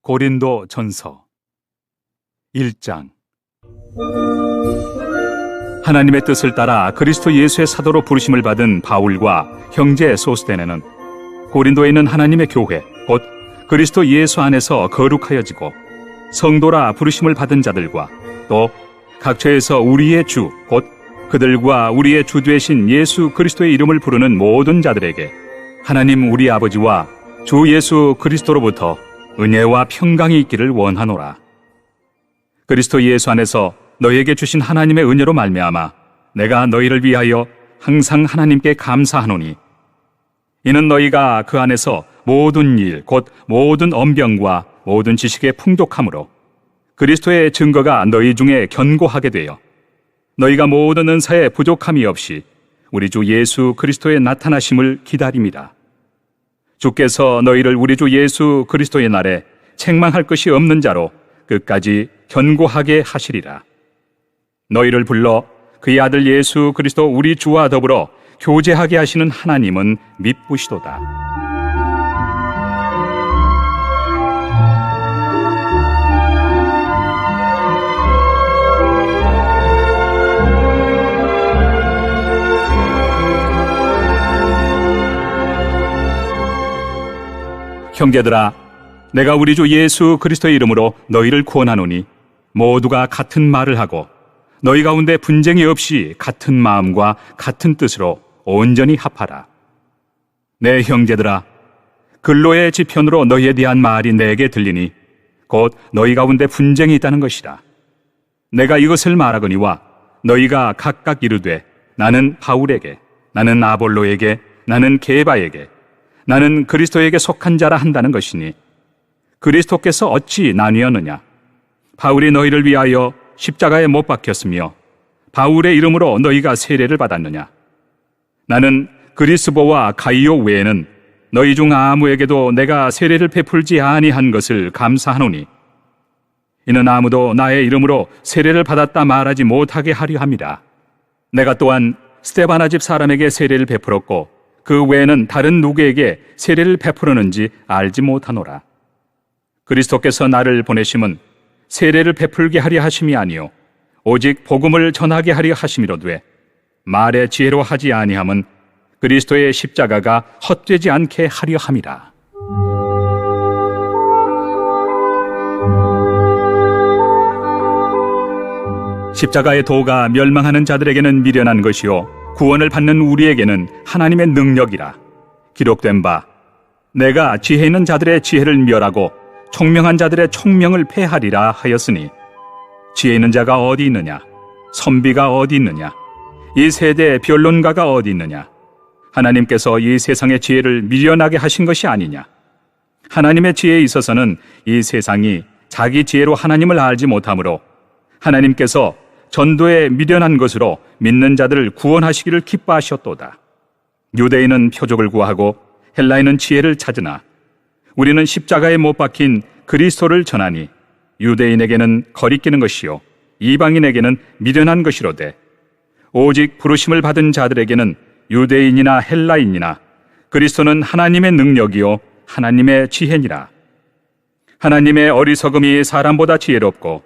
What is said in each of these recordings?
고린도 전서 1장. 하나님의 뜻을 따라 그리스도 예수의 사도로 부르심을 받은 바울과 형제 소스데네는 고린도에 있는 하나님의 교회 곧 그리스도 예수 안에서 거룩하여지고 성도라 부르심을 받은 자들과 또 각처에서 우리의 주 곧 그들과 우리의 주 되신 예수 그리스도의 이름을 부르는 모든 자들에게 하나님 우리 아버지와 주 예수 그리스도로부터 은혜와 평강이 있기를 원하노라. 그리스도 예수 안에서 너희에게 주신 하나님의 은혜로 말미암아 내가 너희를 위하여 항상 하나님께 감사하노니 이는 너희가 그 안에서 모든 일 곧 모든 언병과 모든 지식의 풍족함으로 그리스도의 증거가 너희 중에 견고하게 되어 너희가 모든 은사에 부족함이 없이 우리 주 예수 그리스도의 나타나심을 기다림이라. 주께서 너희를 우리 주 예수 그리스도의 날에 책망할 것이 없는 자로 끝까지 견고하게 하시리라. 너희를 불러 그의 아들 예수 그리스도 우리 주와 더불어 교제하게 하시는 하나님은 미쁘시도다. 형제들아, 내가 우리 주 예수 그리스도의 이름으로 너희를 구원하노니 모두가 같은 말을 하고 너희 가운데 분쟁이 없이 같은 마음과 같은 뜻으로 온전히 합하라. 내 형제들아, 근로의 지편으로 너희에 대한 말이 내게 들리니 곧 너희 가운데 분쟁이 있다는 것이라. 내가 이것을 말하거니와 너희가 각각 이르되 나는 바울에게, 나는 아볼로에게, 나는 게바에게, 나는 그리스도에게 속한 자라 한다는 것이니 그리스도께서 어찌 나뉘었느냐? 바울이 너희를 위하여 십자가에 못 박혔으며 바울의 이름으로 너희가 세례를 받았느냐? 나는 그리스보와 가이오 외에는 너희 중 아무에게도 내가 세례를 베풀지 아니한 것을 감사하노니 이는 아무도 나의 이름으로 세례를 받았다 말하지 못하게 하려 함이라. 내가 또한 스데바나 집 사람에게 세례를 베풀었고 그 외에는 다른 누구에게 세례를 베풀었는지 알지 못하노라. 그리스도께서 나를 보내심은 세례를 베풀게 하려 하심이 아니요 오직 복음을 전하게 하려 하심이로되 말의 지혜로 하지 아니함은 그리스도의 십자가가 헛되지 않게 하려 함이라. 십자가의 도가 멸망하는 자들에게는 미련한 것이요 구원을 받는 우리에게는 하나님의 능력이라. 기록된 바 내가 지혜 있는 자들의 지혜를 멸하고 총명한 자들의 총명을 폐하리라 하였으니 지혜 있는 자가 어디 있느냐? 선비가 어디 있느냐? 이 세대의 변론가가 어디 있느냐? 하나님께서 이 세상의 지혜를 미련하게 하신 것이 아니냐? 하나님의 지혜에 있어서는 이 세상이 자기 지혜로 하나님을 알지 못하므로 하나님께서 전도에 미련한 것으로 믿는 자들을 구원하시기를 기뻐하셨도다. 유대인은 표적을 구하고 헬라인은 지혜를 찾으나 우리는 십자가에 못 박힌 그리스도를 전하니 유대인에게는 거리끼는 것이요 이방인에게는 미련한 것이로되 오직 부르심을 받은 자들에게는 유대인이나 헬라인이나 그리스도는 하나님의 능력이요 하나님의 지혜니라. 하나님의 어리석음이 사람보다 지혜롭고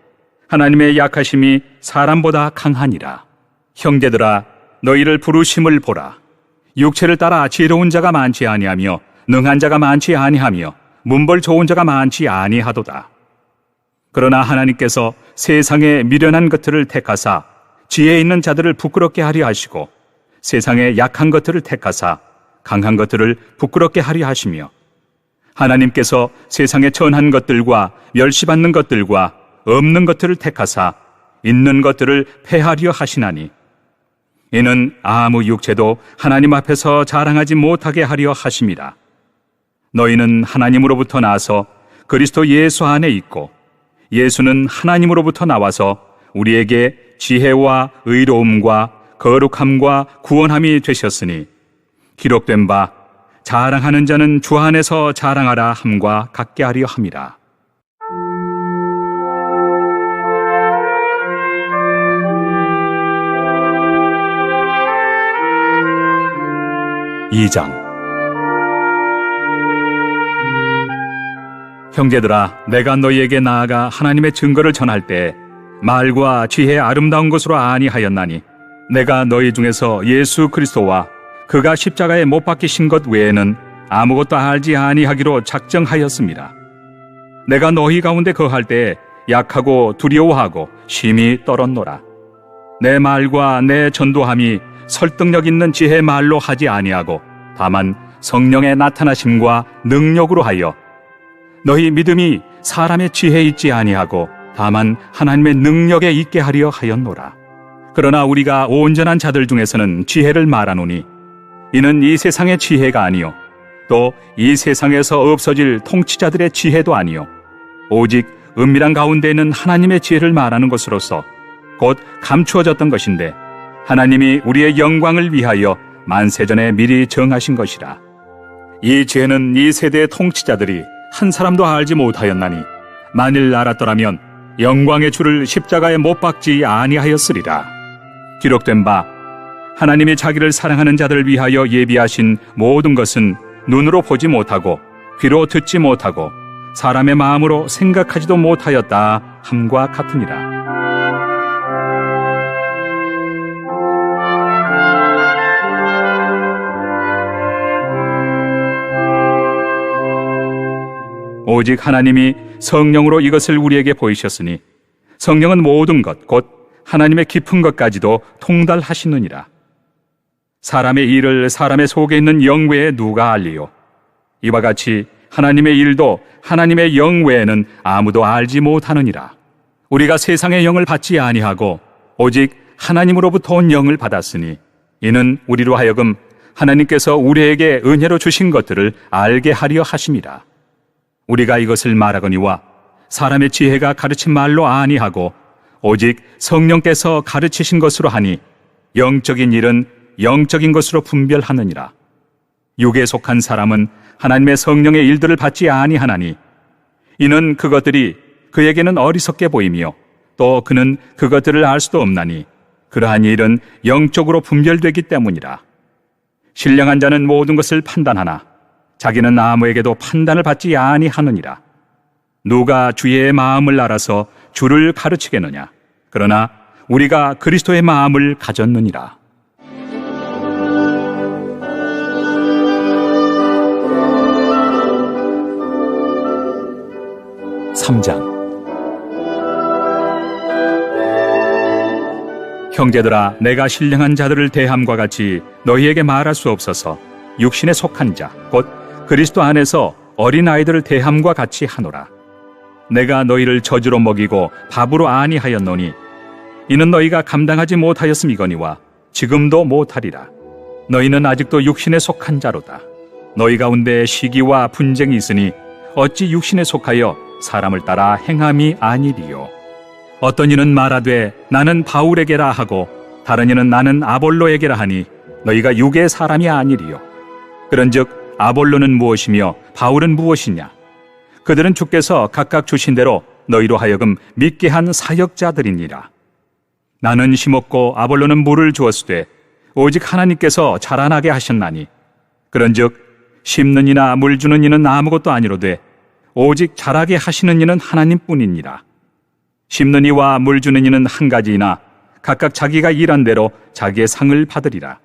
하나님의 약하심이 사람보다 강하니라. 형제들아, 너희를 부르심을 보라. 육체를 따라 지혜로운 자가 많지 아니하며 능한 자가 많지 아니하며 문벌 좋은 자가 많지 아니하도다. 그러나 하나님께서 세상의 미련한 것들을 택하사 지혜 있는 자들을 부끄럽게 하려 하시고 세상의 약한 것들을 택하사 강한 것들을 부끄럽게 하려 하시며 하나님께서 세상의 천한 것들과 멸시받는 것들과 없는 것들을 택하사 있는 것들을 폐하려 하시나니 이는 아무 육체도 하나님 앞에서 자랑하지 못하게 하려 하심이라. 너희는 하나님으로부터 나서 그리스도 예수 안에 있고 예수는 하나님으로부터 나와서 우리에게 지혜와 의로움과 거룩함과 구원함이 되셨으니 기록된 바 자랑하는 자는 주 안에서 자랑하라 함과 같게 하려 함이라. 2장. 형제들아, 내가 너희에게 나아가 하나님의 증거를 전할 때 말과 지혜의 아름다운 것으로 아니하였나니 내가 너희 중에서 예수 그리스도와 그가 십자가에 못 박히신 것 외에는 아무것도 알지 아니하기로 작정하였습니다. 내가 너희 가운데 거할 때 약하고 두려워하고 심히 떨었노라. 내 말과 내 전도함이 설득력 있는 지혜의 말로 하지 아니하고 다만 성령의 나타나심과 능력으로 하여 너희 믿음이 사람의 지혜에 있지 아니하고 다만 하나님의 능력에 있게 하려 하였노라. 그러나 우리가 온전한 자들 중에서는 지혜를 말하노니 이는 이 세상의 지혜가 아니요 또 이 세상에서 없어질 통치자들의 지혜도 아니요 오직 은밀한 가운데 있는 하나님의 지혜를 말하는 것으로서 곧 감추어졌던 것인데 하나님이 우리의 영광을 위하여 만세전에 미리 정하신 것이라. 이 지혜는 이 세대의 통치자들이 한 사람도 알지 못하였나니 만일 알았더라면 영광의 주를 십자가에 못 박지 아니하였으리라. 기록된 바 하나님이 자기를 사랑하는 자들을 위하여 예비하신 모든 것은 눈으로 보지 못하고 귀로 듣지 못하고 사람의 마음으로 생각하지도 못하였다 함과 같으니라. 오직 하나님이 성령으로 이것을 우리에게 보이셨으니 성령은 모든 것 곧 하나님의 깊은 것까지도 통달하시느니라. 사람의 일을 사람의 속에 있는 영 외에 누가 알리요? 이와 같이 하나님의 일도 하나님의 영 외에는 아무도 알지 못하느니라. 우리가 세상의 영을 받지 아니하고 오직 하나님으로부터 온 영을 받았으니 이는 우리로 하여금 하나님께서 우리에게 은혜로 주신 것들을 알게 하려 하심이라. 우리가 이것을 말하거니와 사람의 지혜가 가르친 말로 아니하고 오직 성령께서 가르치신 것으로 하니 영적인 일은 영적인 것으로 분별하느니라. 육에 속한 사람은 하나님의 성령의 일들을 받지 아니하나니 이는 그것들이 그에게는 어리석게 보이며 또 그는 그것들을 알 수도 없나니 그러한 일은 영적으로 분별되기 때문이라. 신령한 자는 모든 것을 판단하나 자기는 아무에게도 판단을 받지 아니하느니라. 누가 주의 마음을 알아서 주를 가르치겠느냐? 그러나 우리가 그리스도의 마음을 가졌느니라. 형제들아, 내가 신령한 자들을 대함과 같이 너희에게 말할 수 없어서 육신에 속한 자, 곧 그리스도 안에서 어린아이들을 대함과 같이 하노라. 내가 너희를 저주로 먹이고 밥으로 아니하였노니 이는 너희가 감당하지 못하였음이거니와 지금도 못하리라. 너희는 아직도 육신에 속한 자로다. 너희 가운데 시기와 분쟁이 있으니 어찌 육신에 속하여 사람을 따라 행함이 아니리요. 어떤 이는 말하되 나는 바울에게라 하고 다른 이는 나는 아볼로에게라 하니 너희가 육의 사람이 아니리요. 그런즉 아볼로는 무엇이며 바울은 무엇이냐? 그들은 주께서 각각 주신 대로 너희로 하여금 믿게 한 사역자들이니라. 나는 심었고 아볼로는 물을 주었으되 오직 하나님께서 자라나게 하셨나니 그런즉 심는 이나 물 주는 이는 아무것도 아니로되 오직 자라게 하시는 이는 하나님뿐이니라. 심는 이와 물 주는 이는 한 가지이나 각각 자기가 일한 대로 자기의 상을 받으리라.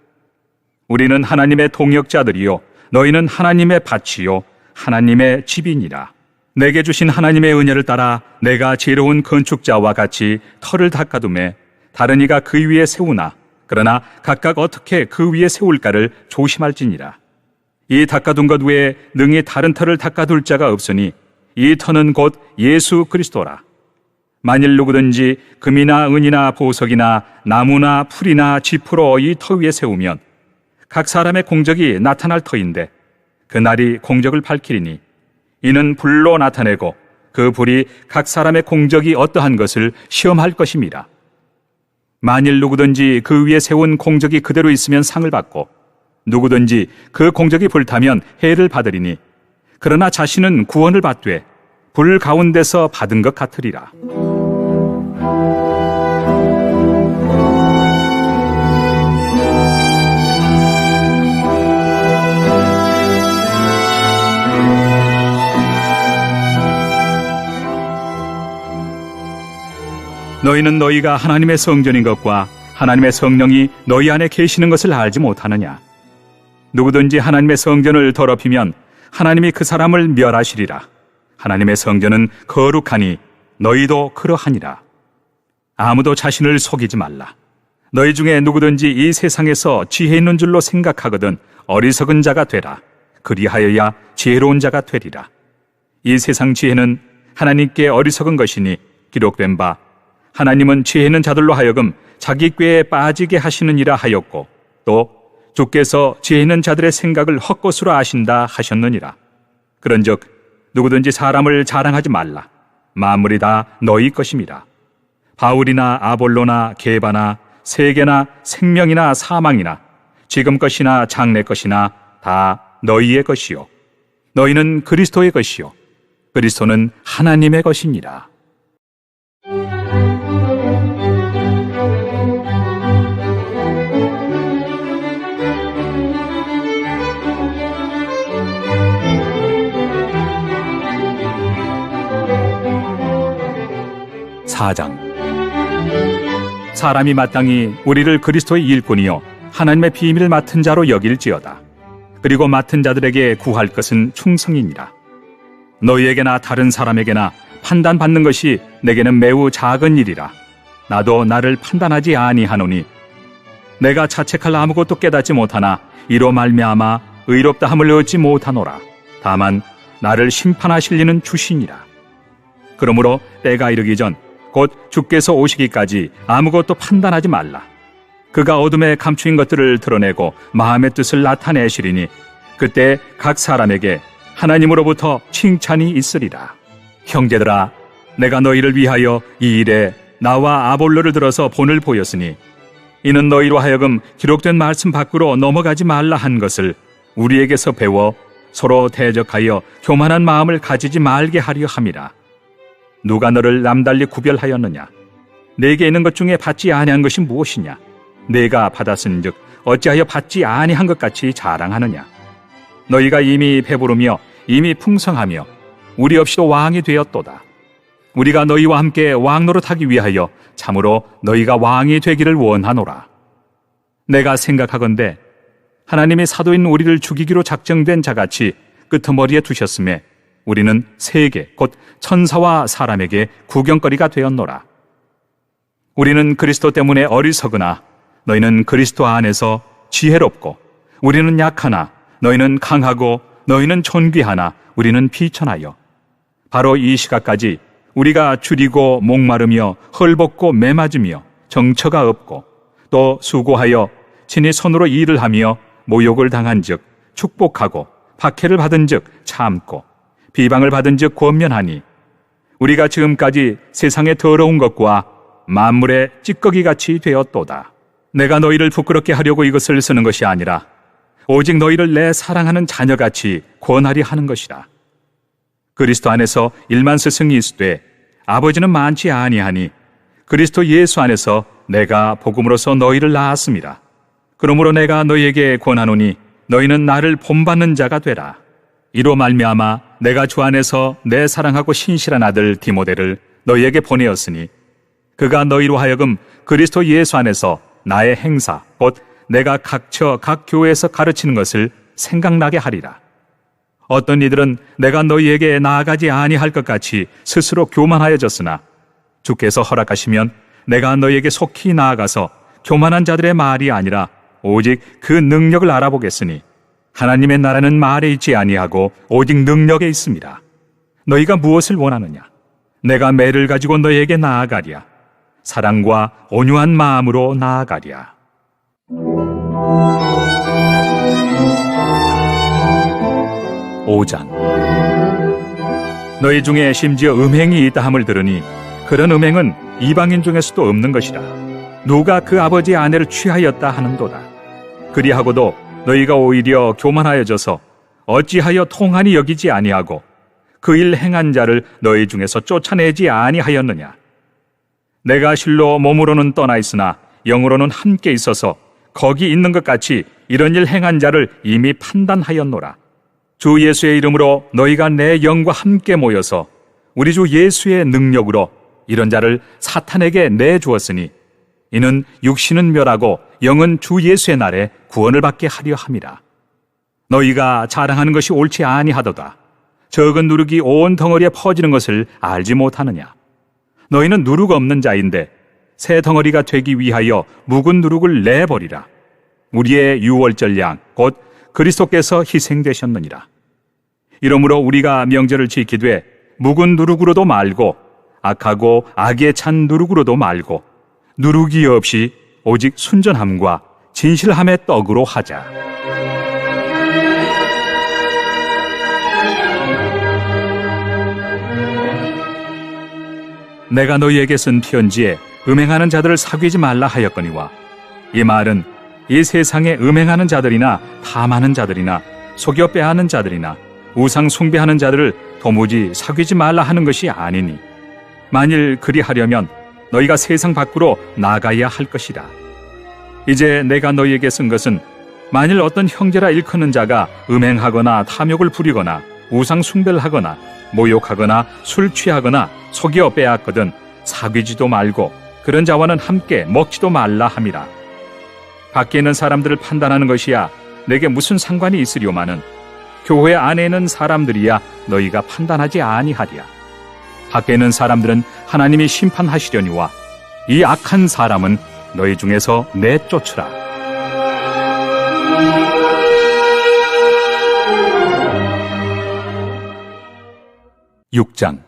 우리는 하나님의 동역자들이요 너희는 하나님의 밭이요 하나님의 집이니라. 내게 주신 하나님의 은혜를 따라 내가 지혜로운 건축자와 같이 터를 닦아두매 다른 이가 그 위에 세우나 그러나 각각 어떻게 그 위에 세울까를 조심할지니라. 이 닦아둔 것 외에 능히 다른 터를 닦아둘 자가 없으니 이 터는 곧 예수 그리스도라. 만일 누구든지 금이나 은이나 보석이나 나무나 풀이나 지푸로 이 터 위에 세우면 각 사람의 공적이 나타날 터인데 그날이 공적을 밝히리니 이는 불로 나타내고 그 불이 각 사람의 공적이 어떠한 것을 시험할 것임이라. 만일 누구든지 그 위에 세운 공적이 그대로 있으면 상을 받고 누구든지 그 공적이 불타면 해를 받으리니 그러나 자신은 구원을 받되 불 가운데서 받은 것 같으리라. 너희는 너희가 하나님의 성전인 것과 하나님의 성령이 너희 안에 계시는 것을 알지 못하느냐? 누구든지 하나님의 성전을 더럽히면 하나님이 그 사람을 멸하시리라. 하나님의 성전은 거룩하니 너희도 그러하니라. 아무도 자신을 속이지 말라. 너희 중에 누구든지 이 세상에서 지혜 있는 줄로 생각하거든 어리석은 자가 되라. 그리하여야 지혜로운 자가 되리라. 이 세상 지혜는 하나님께 어리석은 것이니 기록된 바 하나님은 지혜 있는 자들로 하여금 자기 꾀에 빠지게 하시느니라 하였고 또 주께서 지혜 있는 자들의 생각을 헛것으로 아신다 하셨느니라. 그런즉 누구든지 사람을 자랑하지 말라. 만물이 다 너희 것임이라. 바울이나 아볼로나 게바나 세계나 생명이나 사망이나 지금 것이나 장래 것이나 다 너희의 것이요 너희는 그리스도의 것이요 그리스도는 하나님의 것이니라. 사장. 사람이 마땅히 우리를 그리스도의 일꾼이요 하나님의 비밀을 맡은 자로 여길지어다. 그리고 맡은 자들에게 구할 것은 충성이니라. 너희에게나 다른 사람에게나 판단받는 것이 내게는 매우 작은 일이라. 나도 나를 판단하지 아니하노니 내가 자책할 아무것도 깨닫지 못하나 이로 말미암아 의롭다함을 얻지 못하노라. 다만 나를 심판하실 이는 주시니라. 그러므로 때가 이르기 전 곧 주께서 오시기까지 아무것도 판단하지 말라. 그가 어둠에 감추인 것들을 드러내고 마음의 뜻을 나타내시리니 그때 각 사람에게 하나님으로부터 칭찬이 있으리라. 형제들아, 내가 너희를 위하여 이 일에 나와 아볼로를 들어서 본을 보였으니 이는 너희로 하여금 기록된 말씀 밖으로 넘어가지 말라 한 것을 우리에게서 배워 서로 대적하여 교만한 마음을 가지지 말게 하려 함이라. 누가 너를 남달리 구별하였느냐? 내게 있는 것 중에 받지 아니한 것이 무엇이냐? 내가 받았은즉 어찌하여 받지 아니한 것 같이 자랑하느냐? 너희가 이미 배부르며 이미 풍성하며 우리 없이도 왕이 되었도다. 우리가 너희와 함께 왕 노릇하기 위하여 참으로 너희가 왕이 되기를 원하노라. 내가 생각하건대 하나님이 사도인 우리를 죽이기로 작정된 자같이 끄트머리에 두셨음에 우리는 세계 곧 천사와 사람에게 구경거리가 되었노라. 우리는 그리스도 때문에 어리석으나 너희는 그리스도 안에서 지혜롭고 우리는 약하나 너희는 강하고 너희는 존귀하나 우리는 비천하여 바로 이 시각까지 우리가 줄이고 목마르며 헐벗고 매맞으며 정처가 없고 또 수고하여 친히 손으로 일을 하며 모욕을 당한즉 축복하고 박해를 받은즉 참고 비방을 받은즉 권면하니 우리가 지금까지 세상의 더러운 것과 만물의 찌꺼기같이 되었도다. 내가 너희를 부끄럽게 하려고 이것을 쓰는 것이 아니라 오직 너희를 내 사랑하는 자녀같이 권하리 하는 것이라. 그리스도 안에서 일만 스승이 있으되 아버지는 많지 아니하니 그리스도 예수 안에서 내가 복음으로써 너희를 낳았습니다. 그러므로 내가 너희에게 권하노니 너희는 나를 본받는 자가 되라. 이로 말미암아 내가 주 안에서 내 사랑하고 신실한 아들 디모데를 너희에게 보내었으니 그가 너희로 하여금 그리스도 예수 안에서 나의 행사 곧 내가 각처 각 교회에서 가르치는 것을 생각나게 하리라. 어떤 이들은 내가 너희에게 나아가지 아니할 것 같이 스스로 교만하여졌으나 주께서 허락하시면 내가 너희에게 속히 나아가서 교만한 자들의 말이 아니라 오직 그 능력을 알아보겠으니 하나님의 나라는 말에 있지 아니하고 오직 능력에 있습니다. 너희가 무엇을 원하느냐? 내가 매를 가지고 너희에게 나아가랴. 사랑과 온유한 마음으로 나아가랴. 오장. 너희 중에 심지어 음행이 있다 함을 들으니 그런 음행은 이방인 중에서도 없는 것이라. 누가 그 아버지의 아내를 취하였다 하는도다. 그리하고도 너희가 오히려 교만하여져서 어찌하여 통한이 여기지 아니하고 그 일 행한 자를 너희 중에서 쫓아내지 아니하였느냐? 내가 실로 몸으로는 떠나 있으나 영으로는 함께 있어서 거기 있는 것 같이 이런 일 행한 자를 이미 판단하였노라. 주 예수의 이름으로 너희가 내 영과 함께 모여서 우리 주 예수의 능력으로 이런 자를 사탄에게 내주었으니 이는 육신은 멸하고 영은 주 예수의 날에 구원을 받게 하려 함이라. 너희가 자랑하는 것이 옳지 아니하도다. 적은 누룩이 온 덩어리에 퍼지는 것을 알지 못하느냐. 너희는 누룩 없는 자인데 새 덩어리가 되기 위하여 묵은 누룩을 내버리라. 우리의 유월절 양 곧 그리스도께서 희생되셨느니라. 이러므로 우리가 명절을 지키되 묵은 누룩으로도 말고 악하고 악에 찬 누룩으로도 말고 누룩이 없이 오직 순전함과 진실함의 떡으로 하자. 내가 너희에게 쓴 편지에 음행하는 자들을 사귀지 말라 하였거니와 이 말은 이 세상에 음행하는 자들이나 탐하는 자들이나 속여 빼앗는 자들이나 우상 숭배하는 자들을 도무지 사귀지 말라 하는 것이 아니니 만일 그리하려면 너희가 세상 밖으로 나가야 할 것이라. 이제 내가 너희에게 쓴 것은 만일 어떤 형제라 일컫는 자가 음행하거나 탐욕을 부리거나 우상 숭배를 하거나 모욕하거나 술 취하거나 속여 빼앗거든 사귀지도 말고 그런 자와는 함께 먹지도 말라 함이라. 밖에 있는 사람들을 판단하는 것이야 내게 무슨 상관이 있으려마는 교회 안에 있는 사람들이야 너희가 판단하지 아니하리야. 밖에 있는 사람들은 하나님이 심판하시려니와 이 악한 사람은 너희 중에서 내쫓으라. (6장)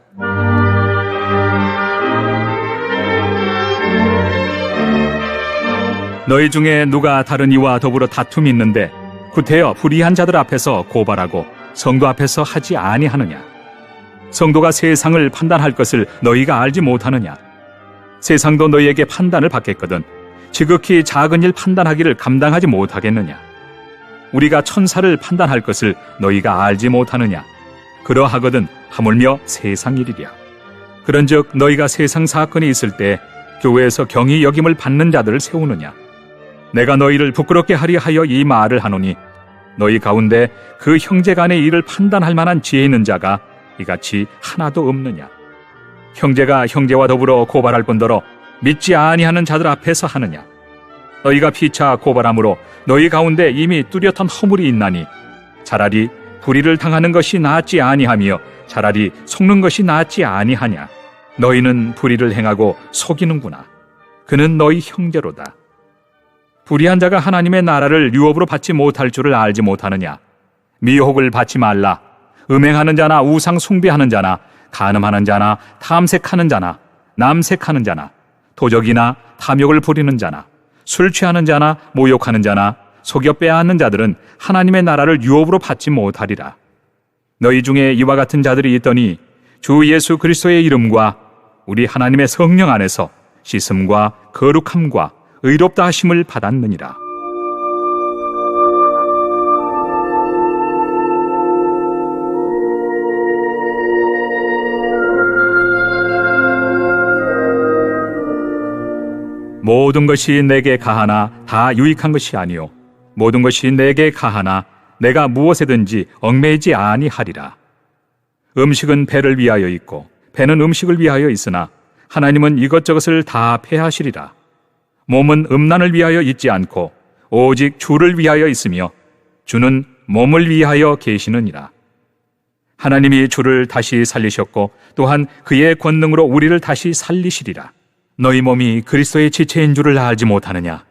너희 중에 누가 다른 이와 더불어 다툼이 있는데 구태여 불의한 자들 앞에서 고발하고 성도 앞에서 하지 아니하느냐. 성도가 세상을 판단할 것을 너희가 알지 못하느냐. 세상도 너희에게 판단을 받겠거든 지극히 작은 일 판단하기를 감당하지 못하겠느냐. 우리가 천사를 판단할 것을 너희가 알지 못하느냐. 그러하거든 하물며 세상 일이랴. 그런즉 너희가 세상 사건이 있을 때 교회에서 경히 여김을 받는 자들을 세우느냐. 내가 너희를 부끄럽게 하려 하여 이 말을 하노니 너희 가운데 그 형제간의 일을 판단할 만한 지혜 있는 자가 이같이 하나도 없느냐. 형제가 형제와 더불어 고발할 뿐더러 믿지 아니하는 자들 앞에서 하느냐. 너희가 피차 고발함으로 너희 가운데 이미 뚜렷한 허물이 있나니 차라리 불의를 당하는 것이 낫지 아니하며 차라리 속는 것이 낫지 아니하냐. 너희는 불의를 행하고 속이는구나. 그는 너희 형제로다. 불의한 자가 하나님의 나라를 유업으로 받지 못할 줄을 알지 못하느냐. 미혹을 받지 말라. 음행하는 자나 우상 숭배하는 자나 간음하는 자나 탐색하는 자나 남색하는 자나 도적이나 탐욕을 부리는 자나 술 취하는 자나 모욕하는 자나 속여 빼앗는 자들은 하나님의 나라를 유업으로 받지 못하리라. 너희 중에 이와 같은 자들이 있더니 주 예수 그리스도의 이름과 우리 하나님의 성령 안에서 씻음과 거룩함과 의롭다 하심을 받았느니라. 모든 것이 내게 가하나 다 유익한 것이 아니요 모든 것이 내게 가하나 내가 무엇에든지 얽매이지 아니하리라. 음식은 배를 위하여 있고 배는 음식을 위하여 있으나 하나님은 이것저것을 다 폐하시리라. 몸은 음란을 위하여 있지 않고 오직 주를 위하여 있으며 주는 몸을 위하여 계시느니라. 하나님이 주를 다시 살리셨고 또한 그의 권능으로 우리를 다시 살리시리라. 너희 몸이 그리스도의 지체인 줄을 알지 못하느냐.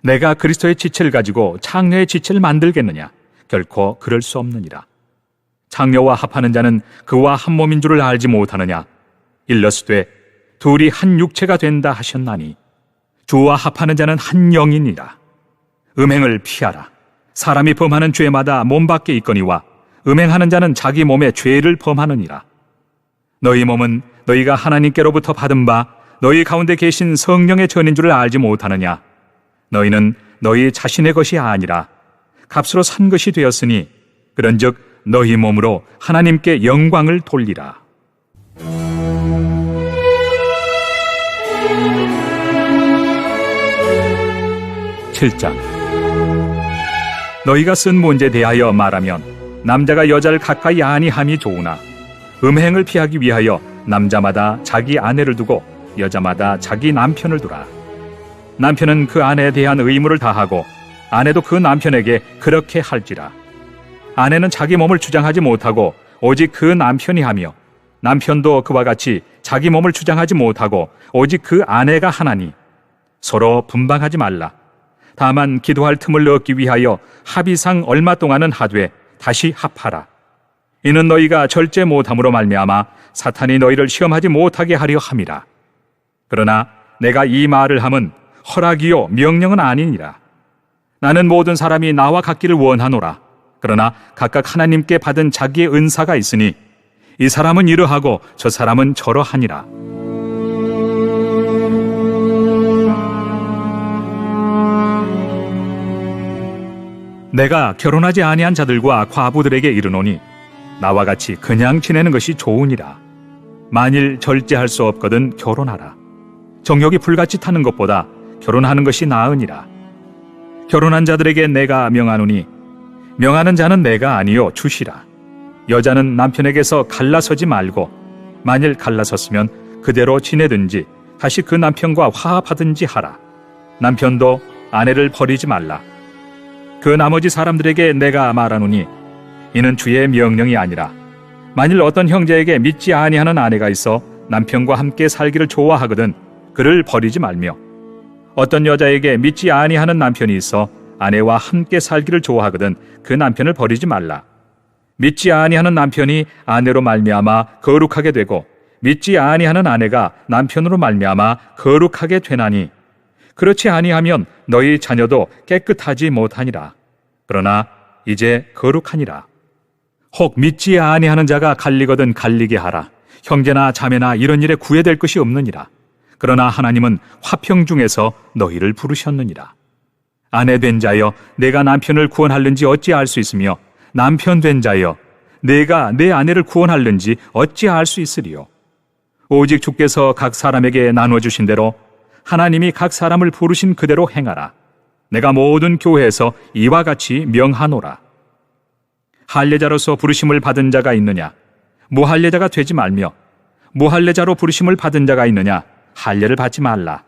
내가 그리스도의 지체를 가지고 창녀의 지체를 만들겠느냐. 결코 그럴 수 없느니라. 창녀와 합하는 자는 그와 한 몸인 줄을 알지 못하느냐. 일러스되 둘이 한 육체가 된다 하셨나니 주와 합하는 자는 한 영이니라. 음행을 피하라. 사람이 범하는 죄마다 몸 밖에 있거니와 음행하는 자는 자기 몸에 죄를 범하느니라. 너희 몸은 너희가 하나님께로부터 받은 바 너희 가운데 계신 성령의 전인 줄을 알지 못하느냐. 너희는 너희 자신의 것이 아니라 값으로 산 것이 되었으니 그런즉 너희 몸으로 하나님께 영광을 돌리라. (7장) 너희가 쓴 문제에 대하여 말하면 남자가 여자를 가까이 아니함이 좋으나 음행을 피하기 위하여 남자마다 자기 아내를 두고 여자마다 자기 남편을 두라. 남편은 그 아내에 대한 의무를 다하고 아내도 그 남편에게 그렇게 할지라. 아내는 자기 몸을 주장하지 못하고 오직 그 남편이 하며 남편도 그와 같이 자기 몸을 주장하지 못하고 오직 그 아내가 하나니 서로 분방하지 말라. 다만 기도할 틈을 얻기 위하여 합의상 얼마 동안은 하되 다시 합하라. 이는 너희가 절제 못함으로 말미암아 사탄이 너희를 시험하지 못하게 하려 함이라. 그러나 내가 이 말을 함은 허락이요 명령은 아니니라. 나는 모든 사람이 나와 같기를 원하노라. 그러나 각각 하나님께 받은 자기의 은사가 있으니 이 사람은 이러하고 저 사람은 저러하니라. 내가 결혼하지 아니한 자들과 과부들에게 이르노니 나와 같이 그냥 지내는 것이 좋으니라. 만일 절제할 수 없거든 결혼하라. 정욕이 불같이 타는 것보다 결혼하는 것이 나으니라. 결혼한 자들에게 내가 명하노니 명하는 자는 내가 아니요 주시라. 여자는 남편에게서 갈라서지 말고 만일 갈라섰으면 그대로 지내든지 다시 그 남편과 화합하든지 하라. 남편도 아내를 버리지 말라. 그 나머지 사람들에게 내가 말하노니 이는 주의 명령이 아니라 만일 어떤 형제에게 믿지 아니하는 아내가 있어 남편과 함께 살기를 좋아하거든 그를 버리지 말며 어떤 여자에게 믿지 아니하는 남편이 있어 아내와 함께 살기를 좋아하거든 그 남편을 버리지 말라. 믿지 아니하는 남편이 아내로 말미암아 거룩하게 되고 믿지 아니하는 아내가 남편으로 말미암아 거룩하게 되나니 그렇지 아니하면 너희 자녀도 깨끗하지 못하니라. 그러나 이제 거룩하니라. 혹 믿지 아니하는 자가 갈리거든 갈리게 하라. 형제나 자매나 이런 일에 구애될 것이 없느니라. 그러나 하나님은 화평 중에서 너희를 부르셨느니라. 아내 된 자여 내가 남편을 구원할는지 어찌 알 수 있으며 남편 된 자여 내가 내 아내를 구원할는지 어찌 알 수 있으리요. 오직 주께서 각 사람에게 나눠주신 대로 하나님이 각 사람을 부르신 그대로 행하라. 내가 모든 교회에서 이와 같이 명하노라. 할례자로서 부르심을 받은 자가 있느냐? 무할례자가 되지 말며 무할례자로 부르심을 받은 자가 있느냐? 할례를 받지 말라.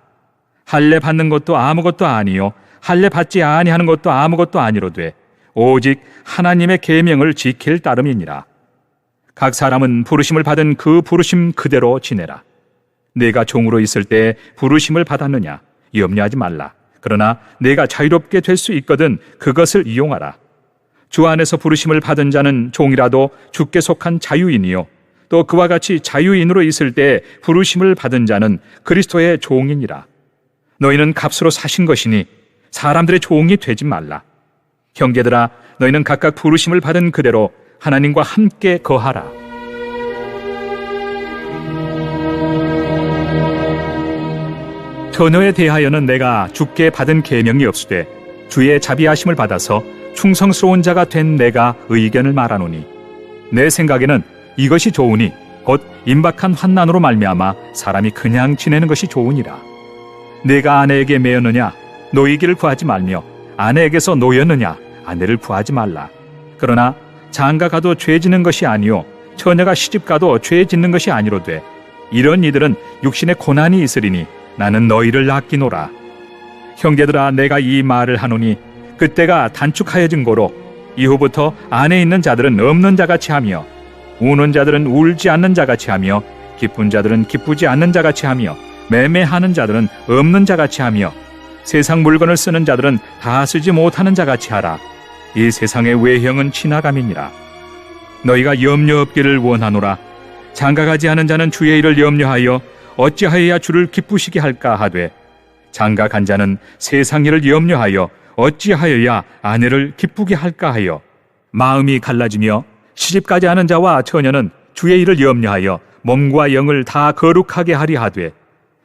할례 받는 것도 아무것도 아니요 할례 받지 아니하는 것도 아무것도 아니로되 오직 하나님의 계명을 지킬 따름이니라. 각 사람은 부르심을 받은 그 부르심 그대로 지내라. 내가 종으로 있을 때 부르심을 받았느냐? 염려하지 말라. 그러나 내가 자유롭게 될 수 있거든 그것을 이용하라. 주 안에서 부르심을 받은 자는 종이라도 주께 속한 자유인이요 또 그와 같이 자유인으로 있을 때 부르심을 받은 자는 그리스도의 종이니라. 너희는 값으로 사신 것이니 사람들의 종이 되지 말라. 형제들아 너희는 각각 부르심을 받은 그대로 하나님과 함께 거하라. 처녀에 대하여는 내가 주께 받은 계명이 없으되 주의 자비하심을 받아서 충성스러운 자가 된 내가 의견을 말하노니 내 생각에는 이것이 좋으니 곧 임박한 환난으로 말미암아 사람이 그냥 지내는 것이 좋으니라. 내가 아내에게 매였느냐 노이기를 구하지 말며 아내에게서 노였느냐 아내를 구하지 말라. 그러나 장가 가도 죄 짓는 것이 아니요 처녀가 시집 가도 죄 짓는 것이 아니로되 이런 이들은 육신의 고난이 있으리니 나는 너희를 아끼노라. 형제들아 내가 이 말을 하노니 그때가 단축하여진 고로 이후부터 안에 있는 자들은 없는 자같이 하며 우는 자들은 울지 않는 자같이 하며 기쁜 자들은 기쁘지 않는 자같이 하며 매매하는 자들은 없는 자같이 하며 세상 물건을 쓰는 자들은 다 쓰지 못하는 자같이 하라. 이 세상의 외형은 지나감이니라. 너희가 염려 없기를 원하노라. 장가가지 않은 자는 주의 일을 염려하여 어찌하여야 주를 기쁘시게 할까 하되 장가간 자는 세상 일을 염려하여 어찌하여야 아내를 기쁘게 할까 하여 마음이 갈라지며 시집가지 않은 자와 처녀는 주의 일을 염려하여 몸과 영을 다 거룩하게 하리 하되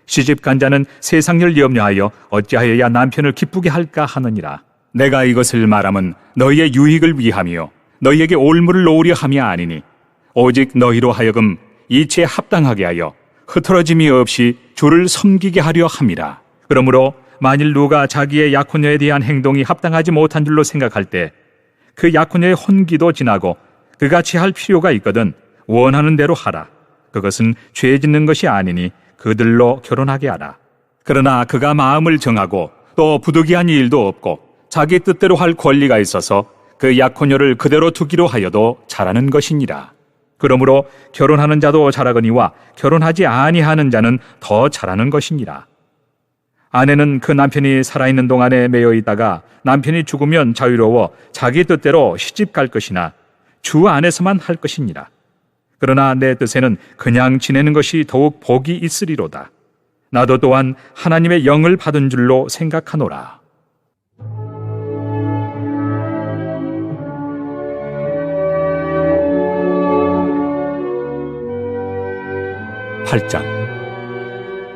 시집간 자는 세상 일을 염려하여 어찌하여야 남편을 기쁘게 할까 하느니라. 내가 이것을 말함은 너희의 유익을 위하며 너희에게 올무를 놓으려 함이 아니니 오직 너희로 하여금 이치에 합당하게 하여 흐트러짐이 없이 주를 섬기게 하려 함이라. 그러므로 만일 누가 자기의 약혼녀에 대한 행동이 합당하지 못한 줄로 생각할 때 그 약혼녀의 혼기도 지나고 그같이 할 필요가 있거든 원하는 대로 하라. 그것은 죄 짓는 것이 아니니 그들로 결혼하게 하라. 그러나 그가 마음을 정하고 또 부득이한 일도 없고 자기 뜻대로 할 권리가 있어서 그 약혼녀를 그대로 두기로 하여도 잘하는 것이니라. 그러므로 결혼하는 자도 잘하거니와 결혼하지 아니하는 자는 더 잘하는 것이니라. 아내는 그 남편이 살아있는 동안에 매여 있다가 남편이 죽으면 자유로워 자기 뜻대로 시집 갈 것이나 주 안에서만 할 것이니라. 그러나 내 뜻에는 그냥 지내는 것이 더욱 복이 있으리로다. 나도 또한 하나님의 영을 받은 줄로 생각하노라. 8장.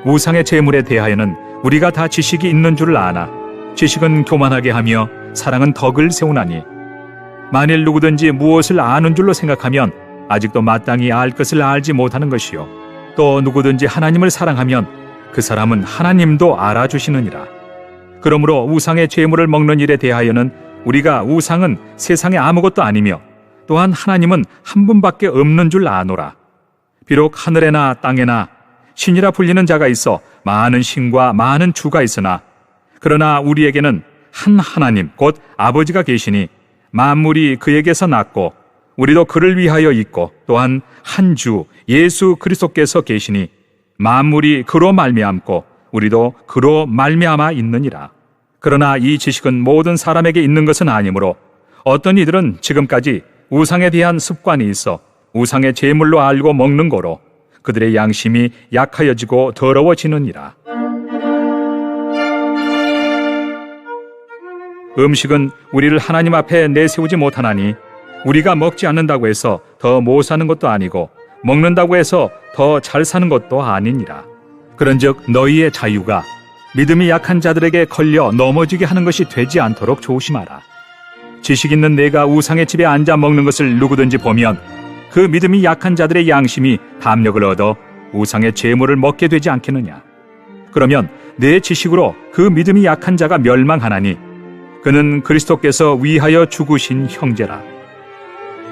우상의 제물에 대하여는 우리가 다 지식이 있는 줄을 아나 지식은 교만하게 하며 사랑은 덕을 세우나니 만일 누구든지 무엇을 아는 줄로 생각하면 아직도 마땅히 알 것을 알지 못하는 것이요 또 누구든지 하나님을 사랑하면 그 사람은 하나님도 알아주시느니라. 그러므로 우상의 제물을 먹는 일에 대하여는 우리가 우상은 세상에 아무것도 아니며 또한 하나님은 한 분밖에 없는 줄 아노라. 비록 하늘에나 땅에나 신이라 불리는 자가 있어 많은 신과 많은 주가 있으나 그러나 우리에게는 한 하나님 곧 아버지가 계시니 만물이 그에게서 났고 우리도 그를 위하여 있고 또한 한 주 예수 그리스도께서 계시니 만물이 그로 말미암고 우리도 그로 말미암아 있느니라. 그러나 이 지식은 모든 사람에게 있는 것은 아니므로 어떤 이들은 지금까지 우상에 대한 습관이 있어 우상의 제물로 알고 먹는 거로 그들의 양심이 약하여지고 더러워지느니라. 음식은 우리를 하나님 앞에 내세우지 못하나니 우리가 먹지 않는다고 해서 더 못 사는 것도 아니고 먹는다고 해서 더 잘 사는 것도 아니니라. 그런즉 너희의 자유가 믿음이 약한 자들에게 걸려 넘어지게 하는 것이 되지 않도록 조심하라. 지식 있는 내가 우상의 집에 앉아 먹는 것을 누구든지 보면 그 믿음이 약한 자들의 양심이 담력을 얻어 우상의 제물을 먹게 되지 않겠느냐. 그러면 내 지식으로 그 믿음이 약한 자가 멸망하나니 그는 그리스도께서 위하여 죽으신 형제라.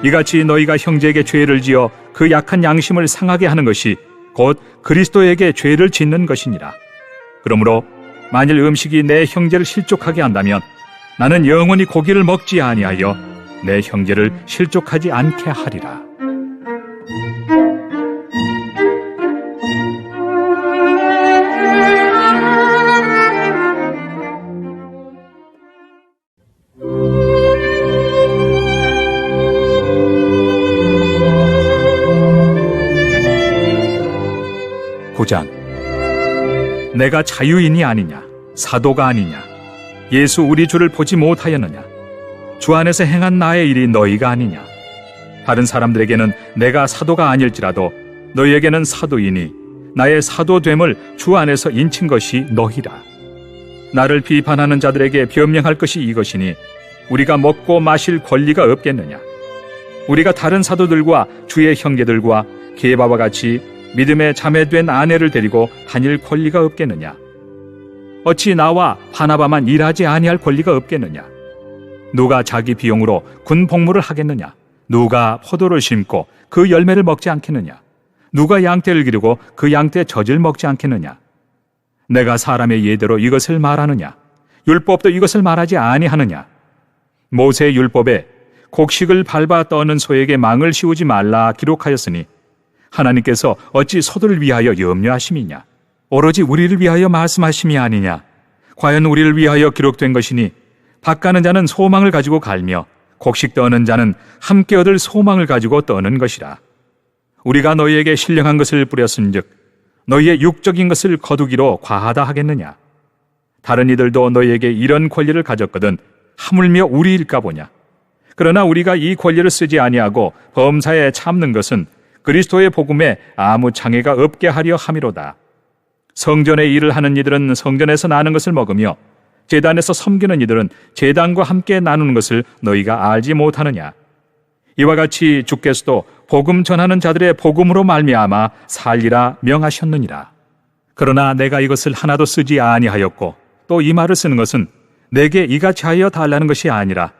이같이 너희가 형제에게 죄를 지어 그 약한 양심을 상하게 하는 것이 곧 그리스도에게 죄를 짓는 것이니라. 그러므로 만일 음식이 내 형제를 실족하게 한다면 나는 영원히 고기를 먹지 아니하여 내 형제를 실족하지 않게 하리라. 내가 자유인이 아니냐, 사도가 아니냐, 예수 우리 주를 보지 못하였느냐, 주 안에서 행한 나의 일이 너희가 아니냐. 다른 사람들에게는 내가 사도가 아닐지라도 너희에게는 사도이니 나의 사도됨을 주 안에서 인친 것이 너희라. 나를 비판하는 자들에게 변명할 것이 이것이니 우리가 먹고 마실 권리가 없겠느냐. 우리가 다른 사도들과 주의 형제들과 게바와 같이 믿음의 자매된 아내를 데리고 다닐 권리가 없겠느냐. 어찌 나와 바나바만 일하지 아니할 권리가 없겠느냐. 누가 자기 비용으로 군 복무를 하겠느냐. 누가 포도를 심고 그 열매를 먹지 않겠느냐. 누가 양떼를 기르고 그 양떼 젖을 먹지 않겠느냐. 내가 사람의 예대로 이것을 말하느냐. 율법도 이것을 말하지 아니하느냐. 모세의 율법에 곡식을 밟아 떠는 소에게 망을 씌우지 말라 기록하였으니 하나님께서 어찌 소들을 위하여 염려하심이냐. 오로지 우리를 위하여 말씀하심이 아니냐. 과연 우리를 위하여 기록된 것이니 밭 가는 자는 소망을 가지고 갈며 곡식 떠는 자는 함께 얻을 소망을 가지고 떠는 것이라. 우리가 너희에게 신령한 것을 뿌렸은즉 너희의 육적인 것을 거두기로 과하다 하겠느냐. 다른 이들도 너희에게 이런 권리를 가졌거든 하물며 우리일까 보냐. 그러나 우리가 이 권리를 쓰지 아니하고 범사에 참는 것은 그리스도의 복음에 아무 장애가 없게 하려 함이로다. 성전의 일을 하는 이들은 성전에서 나는 것을 먹으며 제단에서 섬기는 이들은 제단과 함께 나누는 것을 너희가 알지 못하느냐. 이와 같이 주께서도 복음 전하는 자들의 복음으로 말미암아 살리라 명하셨느니라. 그러나 내가 이것을 하나도 쓰지 아니하였고 또 이 말을 쓰는 것은 내게 이같이 하여 달라는 것이 아니라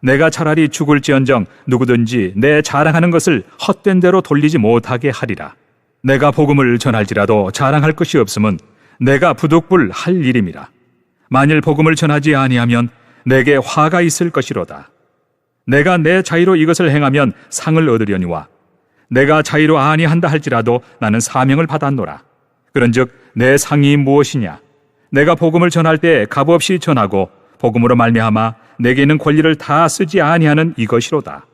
내가 차라리 죽을지언정 누구든지 내 자랑하는 것을 헛된 대로 돌리지 못하게 하리라. 내가 복음을 전할지라도 자랑할 것이 없음은 내가 부득불 할 일임이라. 만일 복음을 전하지 아니하면 내게 화가 있을 것이로다. 내가 내 자의로 이것을 행하면 상을 얻으려니와 내가 자의로 아니한다 할지라도 나는 사명을 받았노라. 그런즉 내 상이 무엇이냐? 내가 복음을 전할 때 값없이 전하고 복음으로 말미암아 내게 있는 권리를 다 쓰지 아니하는 이것이로다.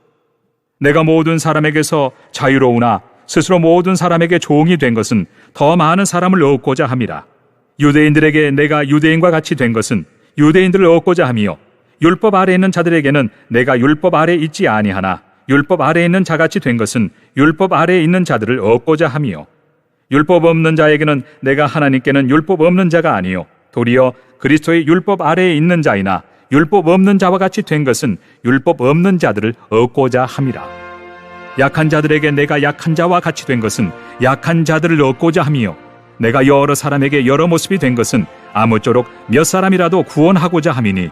내가 모든 사람에게서 자유로우나 스스로 모든 사람에게 종이 된 것은 더 많은 사람을 얻고자 함이라. 유대인들에게 내가 유대인과 같이 된 것은 유대인들을 얻고자 함이요 율법 아래에 있는 자들에게는 내가 율법 아래에 있지 아니하나 율법 아래에 있는 자같이 된 것은 율법 아래에 있는 자들을 얻고자 함이요 율법 없는 자에게는 내가 하나님께는 율법 없는 자가 아니요 도리어 그리스도의 율법 아래에 있는 자이나 율법 없는 자와 같이 된 것은 율법 없는 자들을 얻고자 함이라. 약한 자들에게 내가 약한 자와 같이 된 것은 약한 자들을 얻고자 함이요 내가 여러 사람에게 여러 모습이 된 것은 아무쪼록 몇 사람이라도 구원하고자 함이니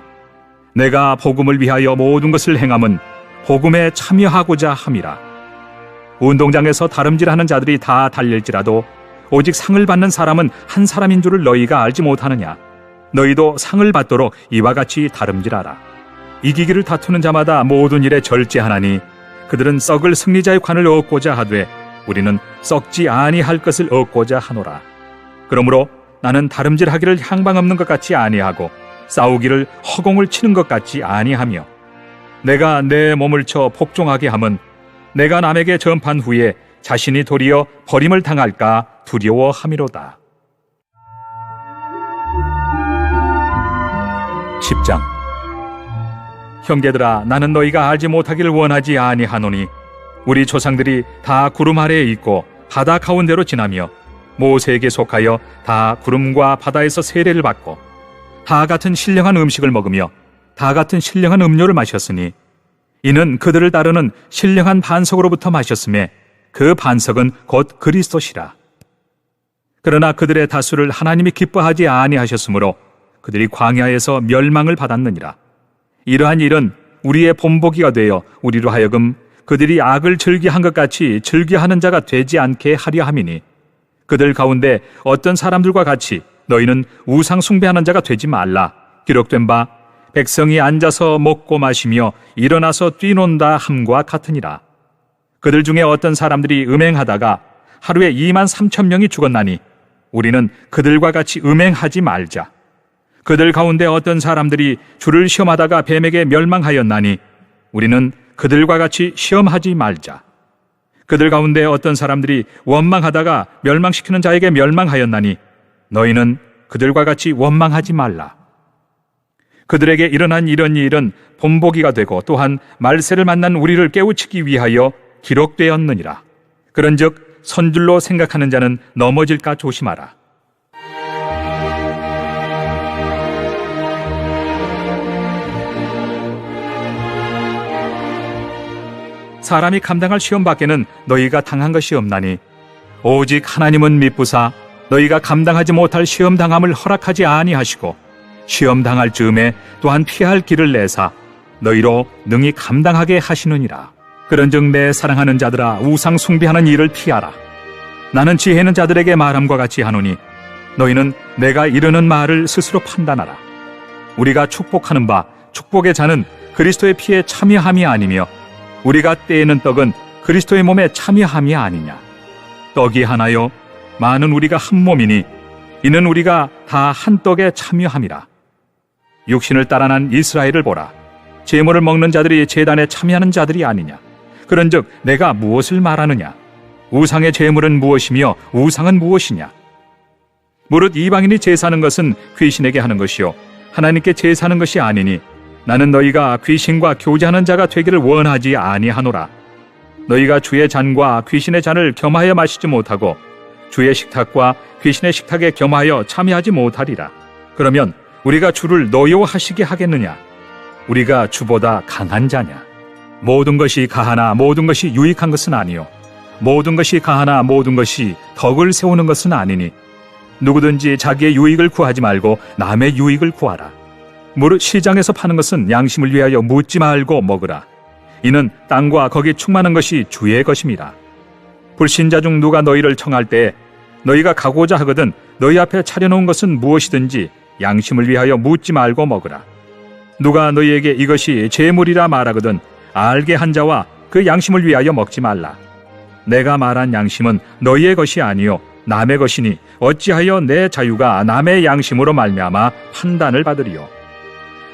내가 복음을 위하여 모든 것을 행함은 복음에 참여하고자 함이라. 운동장에서 다름질하는 자들이 다 달릴지라도 오직 상을 받는 사람은 한 사람인 줄을 너희가 알지 못하느냐? 너희도 상을 받도록 이와 같이 다름질하라. 이기기를 다투는 자마다 모든 일에 절제하나니 그들은 썩을 승리자의 관을 얻고자 하되 우리는 썩지 아니할 것을 얻고자 하노라. 그러므로 나는 다름질하기를 향방 없는 것 같이 아니하고 싸우기를 허공을 치는 것 같이 아니하며 내가 내 몸을 쳐 복종하게 함은 내가 남에게 전판 후에 자신이 도리어 버림을 당할까 두려워함이로다. 10장. 형제들아, 나는 너희가 알지 못하기를 원하지 아니하노니 우리 조상들이 다 구름 아래에 있고 바다 가운데로 지나며 모세에게 속하여 다 구름과 바다에서 세례를 받고 다 같은 신령한 음식을 먹으며 다 같은 신령한 음료를 마셨으니 이는 그들을 따르는 신령한 반석으로부터 마셨음에 그 반석은 곧 그리스도시라. 그러나 그들의 다수를 하나님이 기뻐하지 아니하셨으므로 그들이 광야에서 멸망을 받았느니라. 이러한 일은 우리의 본보기가 되어 우리로 하여금 그들이 악을 즐기한 것 같이 즐기하는 자가 되지 않게 하려 함이니 그들 가운데 어떤 사람들과 같이 너희는 우상 숭배하는 자가 되지 말라. 기록된 바 백성이 앉아서 먹고 마시며 일어나서 뛰논다 함과 같으니라. 그들 중에 어떤 사람들이 음행하다가 하루에 23,000명이 죽었나니 우리는 그들과 같이 음행하지 말자. 그들 가운데 어떤 사람들이 주를 시험하다가 뱀에게 멸망하였나니 우리는 그들과 같이 시험하지 말자. 그들 가운데 어떤 사람들이 원망하다가 멸망시키는 자에게 멸망하였나니 너희는 그들과 같이 원망하지 말라. 그들에게 일어난 이런 일은 본보기가 되고 또한 말세를 만난 우리를 깨우치기 위하여 기록되었느니라. 그런즉 선줄로 생각하는 자는 넘어질까 조심하라. 사람이 감당할 시험 밖에는 너희가 당한 것이 없나니 오직 하나님은 미쁘사 너희가 감당하지 못할 시험 당함을 허락하지 아니하시고 시험 당할 즈음에 또한 피할 길을 내사 너희로 능히 감당하게 하시느니라. 그런즉 내 사랑하는 자들아, 우상 숭배하는 일을 피하라. 나는 지혜 있는 자들에게 말함과 같이 하노니 너희는 내가 이르는 말을 스스로 판단하라. 우리가 축복하는 바 축복의 잔은 그리스도의 피에 참여함이 아니며 우리가 떼는 떡은 그리스도의 몸에 참여함이 아니냐. 떡이 하나요 많은 우리가 한 몸이니 이는 우리가 다 한 떡에 참여함이라. 육신을 따라 난 이스라엘을 보라. 제물을 먹는 자들이 제단에 참여하는 자들이 아니냐. 그런즉 내가 무엇을 말하느냐. 우상의 제물은 무엇이며 우상은 무엇이냐. 무릇 이방인이 제사하는 것은 귀신에게 하는 것이요 하나님께 제사하는 것이 아니니 나는 너희가 귀신과 교제하는 자가 되기를 원하지 아니하노라. 너희가 주의 잔과 귀신의 잔을 겸하여 마시지 못하고 주의 식탁과 귀신의 식탁에 겸하여 참여하지 못하리라. 그러면 우리가 주를 노여워하시게 하겠느냐? 우리가 주보다 강한 자냐? 모든 것이 가하나 모든 것이 유익한 것은 아니요 모든 것이 가하나 모든 것이 덕을 세우는 것은 아니니 누구든지 자기의 유익을 구하지 말고 남의 유익을 구하라. 무릇 시장에서 파는 것은 양심을 위하여 묻지 말고 먹으라. 이는 땅과 거기 충만한 것이 주의 것임이라. 불신자 중 누가 너희를 청할 때 너희가 가고자 하거든 너희 앞에 차려놓은 것은 무엇이든지 양심을 위하여 묻지 말고 먹으라. 누가 너희에게 이것이 제물이라 말하거든 알게 한 자와 그 양심을 위하여 먹지 말라. 내가 말한 양심은 너희의 것이 아니요 남의 것이니 어찌하여 내 자유가 남의 양심으로 말미암아 판단을 받으리요.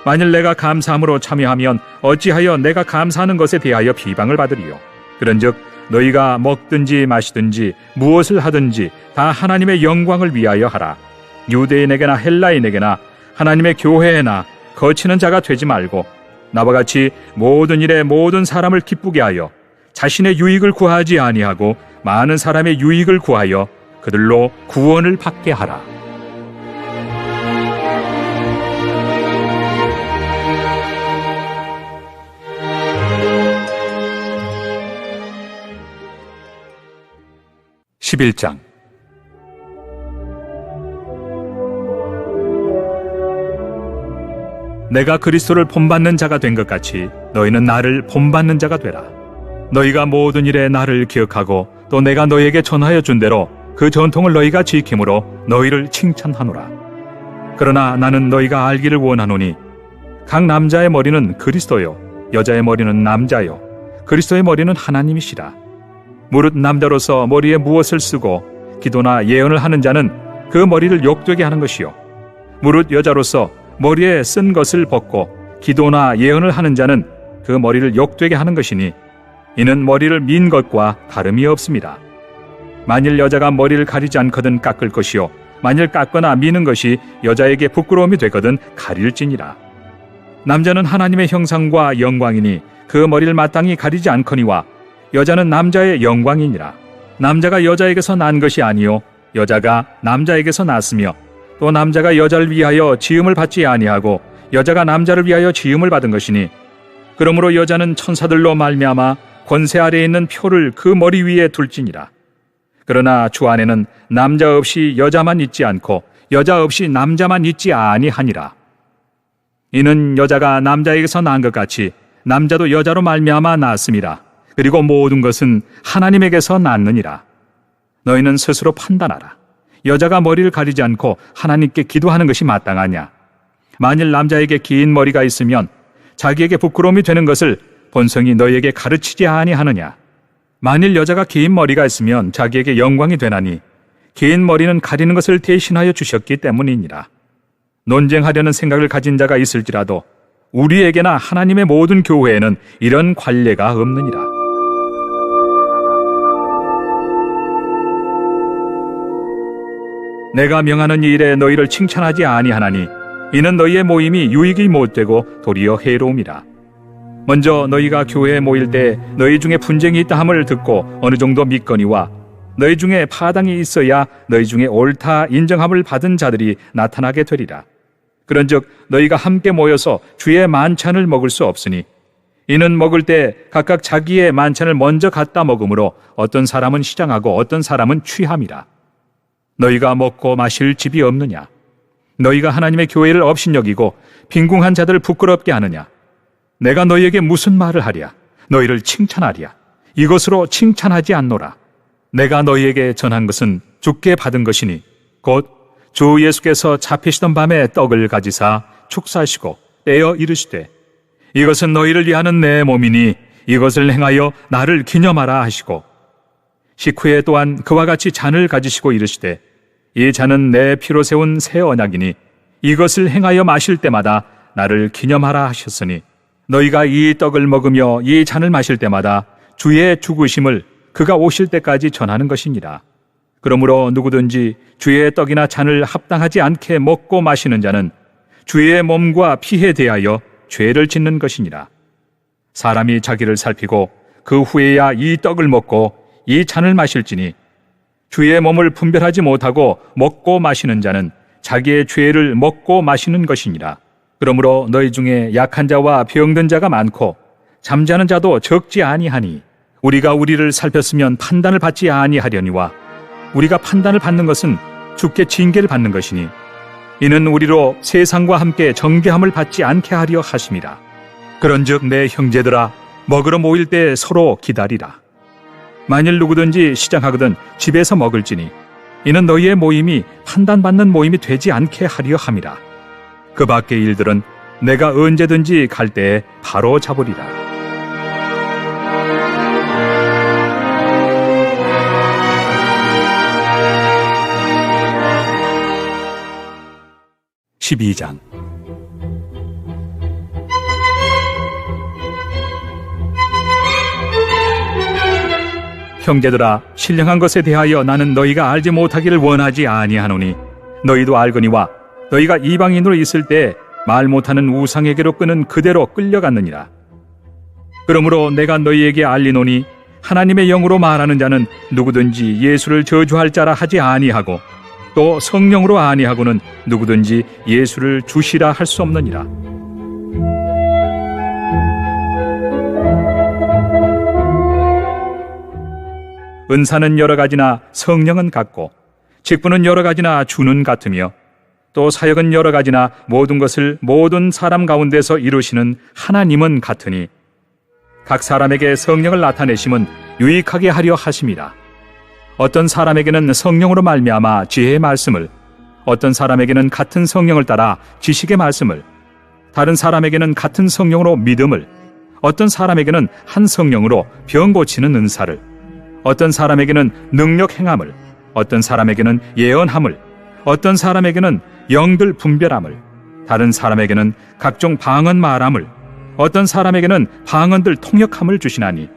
만일 내가 감사함으로 참여하면 어찌하여 내가 감사하는 것에 대하여 비방을 받으리요. 그런즉 너희가 먹든지 마시든지 무엇을 하든지 다 하나님의 영광을 위하여 하라. 유대인에게나 헬라인에게나 하나님의 교회에나 거치는 자가 되지 말고 나와 같이 모든 일에 모든 사람을 기쁘게 하여 자신의 유익을 구하지 아니하고 많은 사람의 유익을 구하여 그들로 구원을 받게 하라. (11장) 내가 그리스도를 본받는 자가 된 것 같이 너희는 나를 본받는 자가 되라. 너희가 모든 일에 나를 기억하고 또 내가 너희에게 전하여 준 대로 그 전통을 너희가 지킴으로 너희를 칭찬하노라. 그러나 나는 너희가 알기를 원하노니 각 남자의 머리는 그리스도요 여자의 머리는 남자요 그리스도의 머리는 하나님이시라. 무릇 남자로서 머리에 무엇을 쓰고 기도나 예언을 하는 자는 그 머리를 욕되게 하는 것이요 무릇 여자로서 머리에 쓴 것을 벗고 기도나 예언을 하는 자는 그 머리를 욕되게 하는 것이니 이는 머리를 민 것과 다름이 없습니다. 만일 여자가 머리를 가리지 않거든 깎을 것이요 만일 깎거나 미는 것이 여자에게 부끄러움이 되거든 가릴지니라. 남자는 하나님의 형상과 영광이니 그 머리를 마땅히 가리지 않거니와 여자는 남자의 영광이니라. 남자가 여자에게서 난 것이 아니요 여자가 남자에게서 났으며 또 남자가 여자를 위하여 지음을 받지 아니하고 여자가 남자를 위하여 지음을 받은 것이니 그러므로 여자는 천사들로 말미암아 권세 아래에 있는 표를 그 머리 위에 둘지니라. 그러나 주 안에는 남자 없이 여자만 있지 않고 여자 없이 남자만 있지 아니하니라. 이는 여자가 남자에게서 난 것 같이 남자도 여자로 말미암아 낳았음이라. 그리고 모든 것은 하나님에게서 났느니라. 너희는 스스로 판단하라. 여자가 머리를 가리지 않고 하나님께 기도하는 것이 마땅하냐? 만일 남자에게 긴 머리가 있으면 자기에게 부끄러움이 되는 것을 본성이 너희에게 가르치지 아니하느냐? 만일 여자가 긴 머리가 있으면 자기에게 영광이 되나니 긴 머리는 가리는 것을 대신하여 주셨기 때문이니라. 논쟁하려는 생각을 가진 자가 있을지라도 우리에게나 하나님의 모든 교회에는 이런 관례가 없느니라. 내가 명하는 이 일에 너희를 칭찬하지 아니하나니 이는 너희의 모임이 유익이 못되고 도리어 해로움이라. 먼저 너희가 교회에 모일 때 너희 중에 분쟁이 있다 함을 듣고 어느 정도 믿거니와 너희 중에 파당이 있어야 너희 중에 옳다 인정함을 받은 자들이 나타나게 되리라. 그런즉 너희가 함께 모여서 주의 만찬을 먹을 수 없으니 이는 먹을 때 각각 자기의 만찬을 먼저 갖다 먹으므로 어떤 사람은 시장하고 어떤 사람은 취함이라. 너희가 먹고 마실 집이 없느냐? 너희가 하나님의 교회를 업신여기고 빈궁한 자들을 부끄럽게 하느냐? 내가 너희에게 무슨 말을 하랴? 너희를 칭찬하랴? 이것으로 칭찬하지 않노라. 내가 너희에게 전한 것은 주께 받은 것이니 곧 주 예수께서 잡히시던 밤에 떡을 가지사 축사하시고 떼어 이르시되 이것은 너희를 위하는 내 몸이니 이것을 행하여 나를 기념하라 하시고 식후에 또한 그와 같이 잔을 가지시고 이르시되 이 잔은 내 피로 세운 새 언약이니 이것을 행하여 마실 때마다 나를 기념하라 하셨으니 너희가 이 떡을 먹으며 이 잔을 마실 때마다 주의 죽으심을 그가 오실 때까지 전하는 것이니라. 그러므로 누구든지 주의 떡이나 잔을 합당하지 않게 먹고 마시는 자는 주의 몸과 피에 대하여 죄를 짓는 것이니라. 사람이 자기를 살피고 그 후에야 이 떡을 먹고 이 잔을 마실지니 주의 몸을 분별하지 못하고 먹고 마시는 자는 자기의 죄를 먹고 마시는 것이니라. 그러므로 너희 중에 약한 자와 병든 자가 많고 잠자는 자도 적지 아니하니 우리가 우리를 살폈으면 판단을 받지 아니하려니와 우리가 판단을 받는 것은 주께 징계를 받는 것이니 이는 우리로 세상과 함께 정죄함을 받지 않게 하려 하심이라. 그런즉 내 형제들아 먹으러 모일 때 서로 기다리라. 만일 누구든지 시장하거든 집에서 먹을지니 이는 너희의 모임이 판단받는 모임이 되지 않게 하려 함이라. 그 밖의 일들은 내가 언제든지 갈 때에 바로 잡으리라. (12장) 형제들아, 신령한 것에 대하여 나는 너희가 알지 못하기를 원하지 아니하노니 너희도 알거니와 너희가 이방인으로 있을 때 말 못하는 우상에게로 끄는 그대로 끌려갔느니라. 그러므로 내가 너희에게 알리노니 하나님의 영으로 말하는 자는 누구든지 예수를 저주할 자라 하지 아니하고 또 성령으로 아니하고는 누구든지 예수를 주시라 할 수 없느니라. 은사는 여러 가지나 성령은 같고 직분은 여러 가지나 주는 같으며 또 사역은 여러 가지나 모든 것을 모든 사람 가운데서 이루시는 하나님은 같으니 각 사람에게 성령을 나타내심은 유익하게 하려 하심이라. 어떤 사람에게는 성령으로 말미암아 지혜의 말씀을, 어떤 사람에게는 같은 성령을 따라 지식의 말씀을, 다른 사람에게는 같은 성령으로 믿음을, 어떤 사람에게는 한 성령으로 병 고치는 은사를, 어떤 사람에게는 능력 행함을, 어떤 사람에게는 예언함을, 어떤 사람에게는 영들 분별함을, 다른 사람에게는 각종 방언 말함을, 어떤 사람에게는 방언들 통역함을 주시나니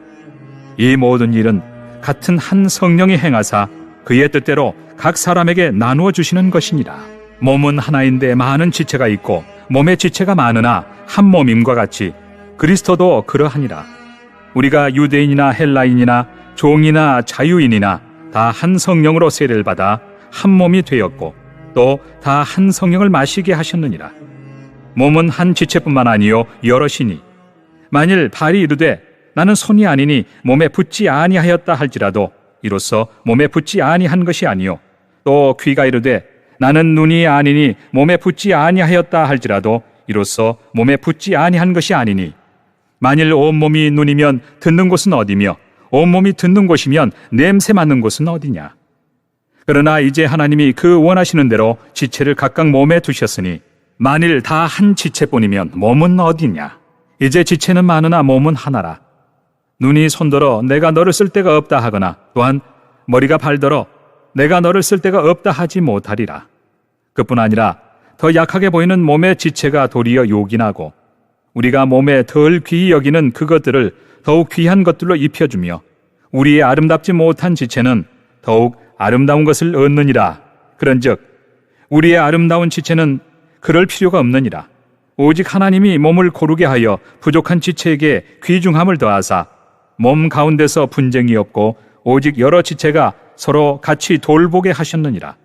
이 모든 일은 같은 한 성령이 행하사 그의 뜻대로 각 사람에게 나누어 주시는 것이니라. 몸은 하나인데 많은 지체가 있고 몸의 지체가 많으나 한 몸임과 같이 그리스도도 그러하니라. 우리가 유대인이나 헬라인이나 종이나 자유인이나 다 한 성령으로 세례를 받아 한 몸이 되었고 또 다 한 성령을 마시게 하셨느니라. 몸은 한 지체뿐만 아니요 여럿이니 만일 발이 이르되 나는 손이 아니니 몸에 붙지 아니하였다 할지라도 이로써 몸에 붙지 아니한 것이 아니요 또 귀가 이르되 나는 눈이 아니니 몸에 붙지 아니하였다 할지라도 이로써 몸에 붙지 아니한 것이 아니니 만일 온몸이 눈이면 듣는 곳은 어디며 온몸이 듣는 곳이면 냄새 맡는 곳은 어디냐. 그러나 이제 하나님이 그 원하시는 대로 지체를 각각 몸에 두셨으니 만일 다 한 지체뿐이면 몸은 어디냐. 이제 지체는 많으나 몸은 하나라. 눈이 손들어 내가 너를 쓸 데가 없다 하거나 또한 머리가 발들어 내가 너를 쓸 데가 없다 하지 못하리라. 그뿐 아니라 더 약하게 보이는 몸의 지체가 도리어 요긴하고 우리가 몸에 덜 귀히 여기는 그것들을 더욱 귀한 것들로 입혀주며 우리의 아름답지 못한 지체는 더욱 아름다운 것을 얻느니라. 그런즉 우리의 아름다운 지체는 그럴 필요가 없느니라. 오직 하나님이 몸을 고르게 하여 부족한 지체에게 귀중함을 더하사 몸 가운데서 분쟁이 없고 오직 여러 지체가 서로 같이 돌보게 하셨느니라.